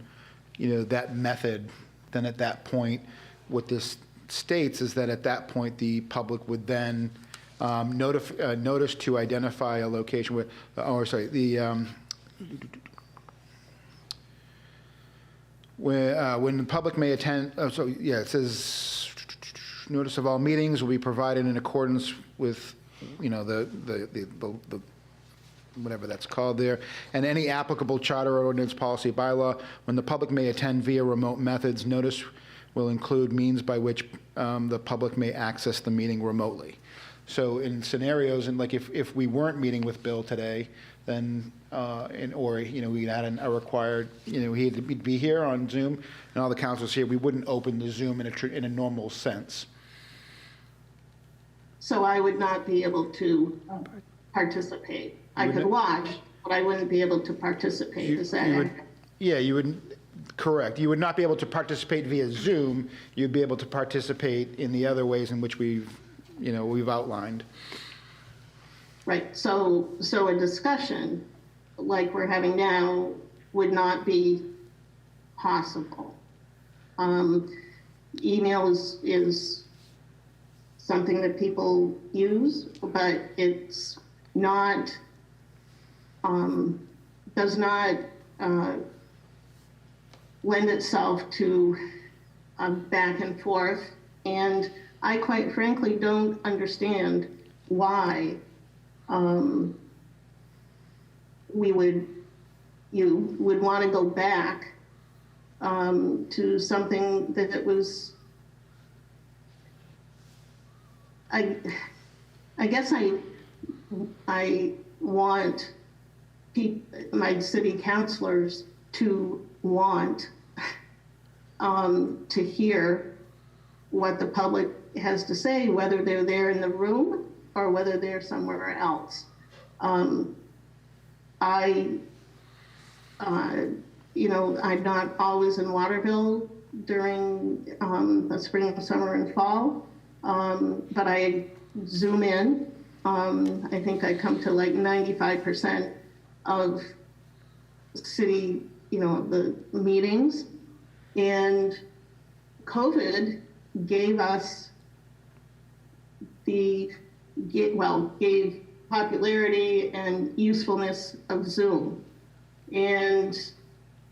that method, then at that point, what this states is that at that point, the public would then notice to identify a location when the public may attend, it says, notice of all meetings will be provided in accordance with, the whatever that's called there, and any applicable charter, ordinance, policy, bylaw. When the public may attend via remote methods, notice will include means by which the public may access the meeting remotely. So in scenarios, and like if we weren't meeting with Bill today, then, we had a required, he'd be here on Zoom, and all the councils here, we wouldn't open the Zoom in a normal sense. So I would not be able to participate. I could watch, but I wouldn't be able to participate. Is that accurate? Yeah, you would, correct. You would not be able to participate via Zoom. You'd be able to participate in the other ways in which we've outlined. Right, so a discussion like we're having now would not be possible. Email is something that people use, but it's not, does not lend itself to back and forth. And I quite frankly don't understand why you would want to go back to something that it was, I guess I want my city councilors to want to hear what the public has to say, whether they're there in the room or whether they're somewhere else. I'm not always in Waterville during the spring, summer, and fall, but I Zoom in. I think I come to like 95% of city, the meetings. And COVID gave us gave popularity and usefulness of Zoom. And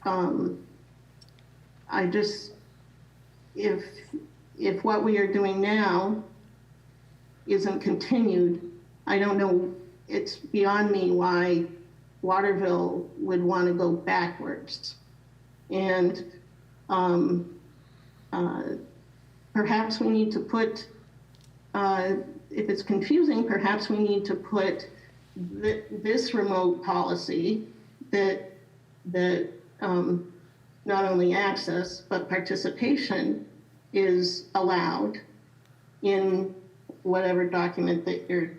I just, if what we are doing now isn't continued, I don't know, it's beyond me why Waterville would want to go backwards. And perhaps we need to put, if it's confusing, perhaps we need to put this remote policy that not only access, but participation is allowed in whatever document that you're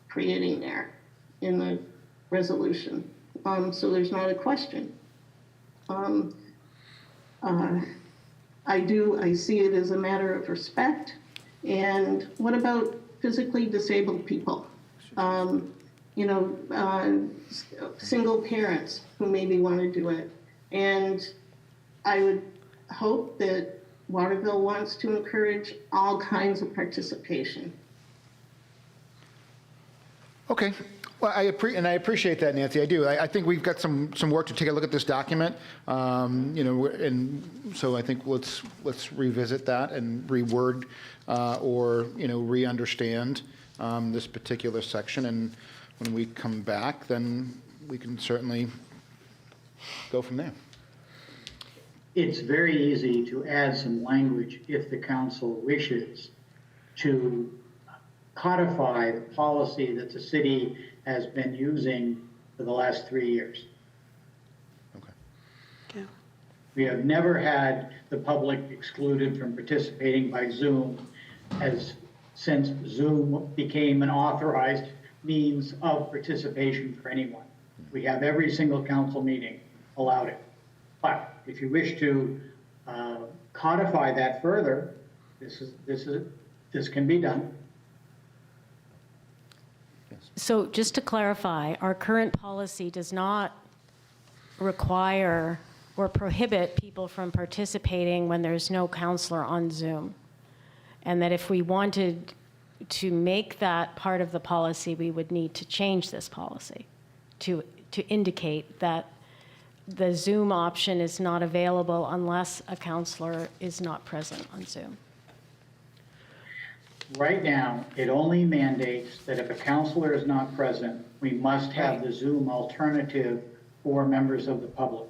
creating there in the resolution. So there's not a question. I see it as a matter of respect. And what about physically disabled people? Single parents who maybe want to do it. And I would hope that Waterville wants to encourage all kinds of participation. Okay. Well, I appreciate that, Nancy. I do. I think we've got some work to take a look at this document. And so I think let's revisit that and reword or re-understand this particular section. And when we come back, then we can certainly go from there. It's very easy to add some language if the council wishes to codify the policy that the city has been using for the last 3 years. Okay. Yeah. We have never had the public excluded from participating by Zoom since Zoom became an authorized means of participation for anyone. We have every single council meeting allowed it. But if you wish to codify that further, this can be done. So just to clarify, our current policy does not require or prohibit people from participating when there's no counselor on Zoom. And that if we wanted to make that part of the policy, we would need to change this policy to indicate that the Zoom option is not available unless a counselor is not present on Zoom. Right now, it only mandates that if a counselor is not present, we must have the Zoom alternative for members of the public.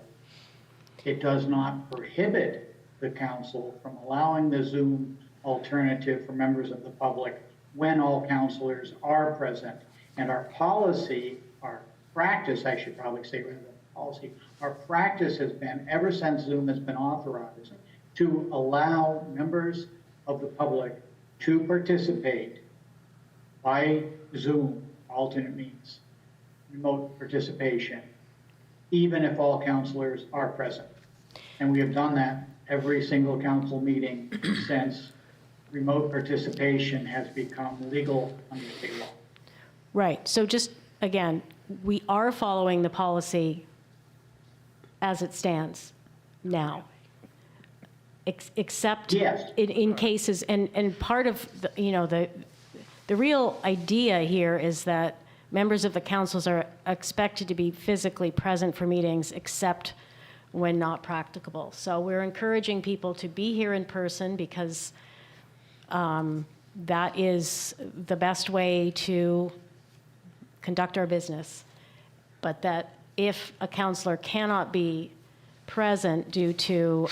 It does not prohibit the council from allowing the Zoom alternative for members of the public when all counselors are present. And our policy, our practice, I should probably say rather than policy, our practice has been, ever since Zoom has been authorized, to allow members of the public to participate by Zoom, alternate means, remote participation, even if all counselors are present. And we have done that every single council meeting since remote participation has become legal under state law. Right. So just, again, we are following the policy as it stands now. Except yes. in cases, and part of the real idea here is that members of the councils are expected to be physically present for meetings except when not practicable. So we're encouraging people to be here in person because that is the best way to conduct our business. But that if a counselor cannot be present due to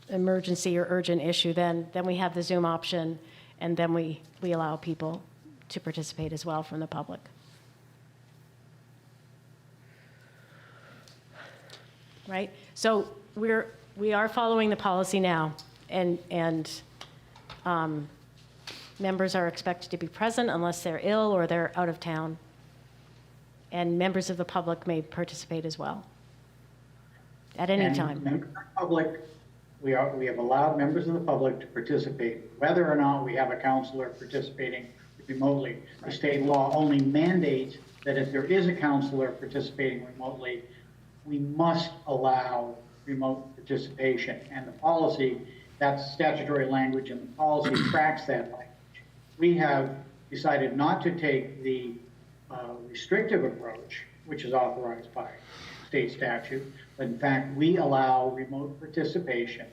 emergency or urgent issue, then we have the Zoom option, and then we allow people to participate as well from the public. Right? So we are following the policy now, and members are expected to be present unless they're ill or they're out of town. And members of the public may participate as well, at any And time. members of the public, we have allowed members of the public to participate, whether or not we have a counselor participating remotely. The state law only mandates that if there is a counselor participating remotely, we must allow remote participation. And the policy, that's statutory language, and the policy tracks that language. We have decided not to take the restrictive approach, which is authorized by state statute, but in fact, we allow remote participation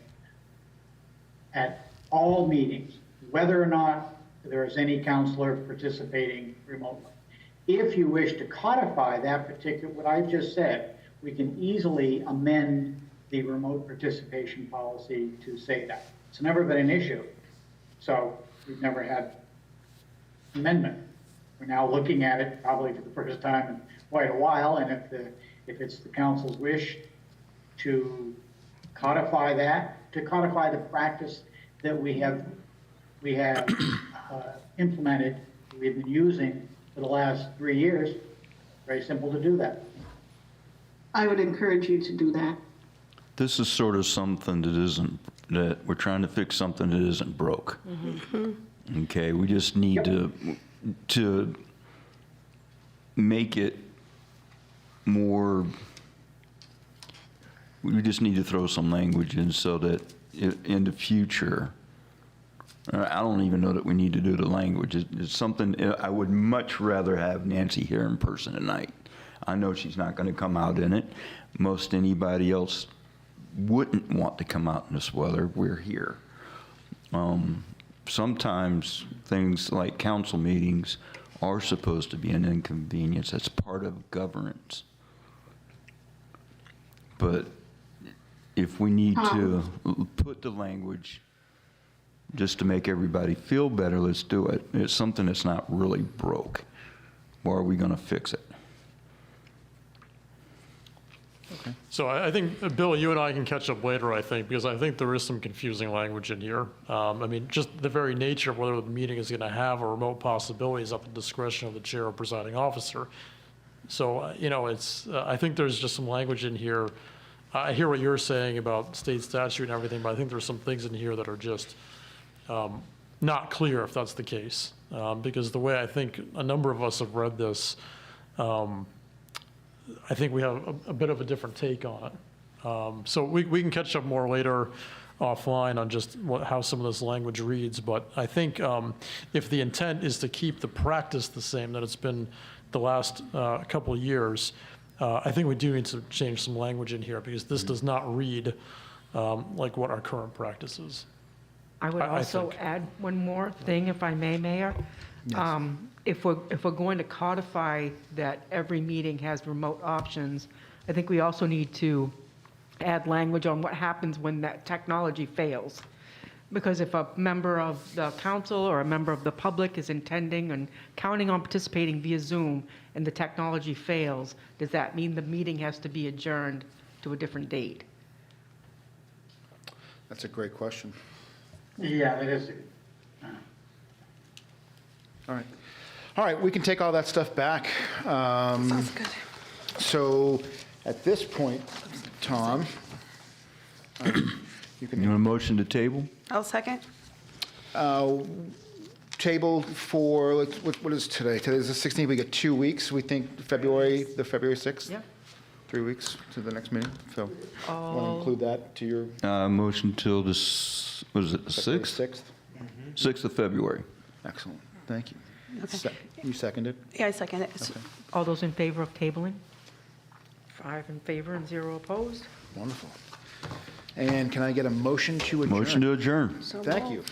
at all meetings, whether or not there is any counselor participating remotely. If you wish to codify that particular, what I've just said, we can easily amend the remote participation policy to say that. It's never been an issue, so we've never had amendment. We're now looking at it probably for the first time in quite a while, and if it's the council's wish to codify that, to codify the practice that we have implemented, we've been using for the last 3 years, very simple to do that. I would encourage you to do that. This is sort of something that we're trying to fix something that isn't broke. Okay, we just need to make it more, we just need to throw some language in so that in the future, I don't even know that we need to do the language. It's something, I would much rather have Nancy here in person tonight. I know she's not going to come out in it. Most anybody else wouldn't want to come out in this weather. We're here. Sometimes things like council meetings are supposed to be an inconvenience. That's part of governance. But if we need to put the language just to make everybody feel better, let's do it. It's something that's not really broke. Why are we going to fix it? So I think, Bill, you and I can catch up later, I think, because I think there is some confusing language in here. I mean, just the very nature of whether the meeting is going to have a remote possibility is up to the discretion of the chair or presiding officer. So, you know, it's, I think there's just some language in here. I hear what you're saying about state statute and everything, but I think there's some things in here that are just not clear if that's the case. Because the way I think a number of us have read this, I think we have a bit of a different take on it. So we can catch up more later offline on just how some of this language reads. But I think if the intent is to keep the practice the same that it's been the last couple of years, I think we do need to change some language in here because this does not read like what our current practice is. I would also add one more thing, if I may, Mayor. Yes. If we're going to codify that every meeting has remote options, I think we also need to add language on what happens when that technology fails. Because if a member of the council or a member of the public is intending and counting on participating via Zoom and the technology fails, does that mean the meeting has to be adjourned to a different date? That's a great question. Yeah, it is. All right. All right, we can take all that stuff back. Sounds good. So at this point, Tom, you want a motion to table? I'll second. Table for, what is today? Today's the 16th, we get 2 weeks, we think February 6th? Yeah. 3 weeks to the next meeting, so want to Oh. include that to your Motion till this, what is it, the 6th? 6th? 6th of February. Excellent, thank you. Okay. You seconded? Yeah, I second it. Okay. All those in favor of tabling? 5 in favor and 0 opposed? Wonderful. And can I get a motion to adjourn? Motion to adjourn. Thank you.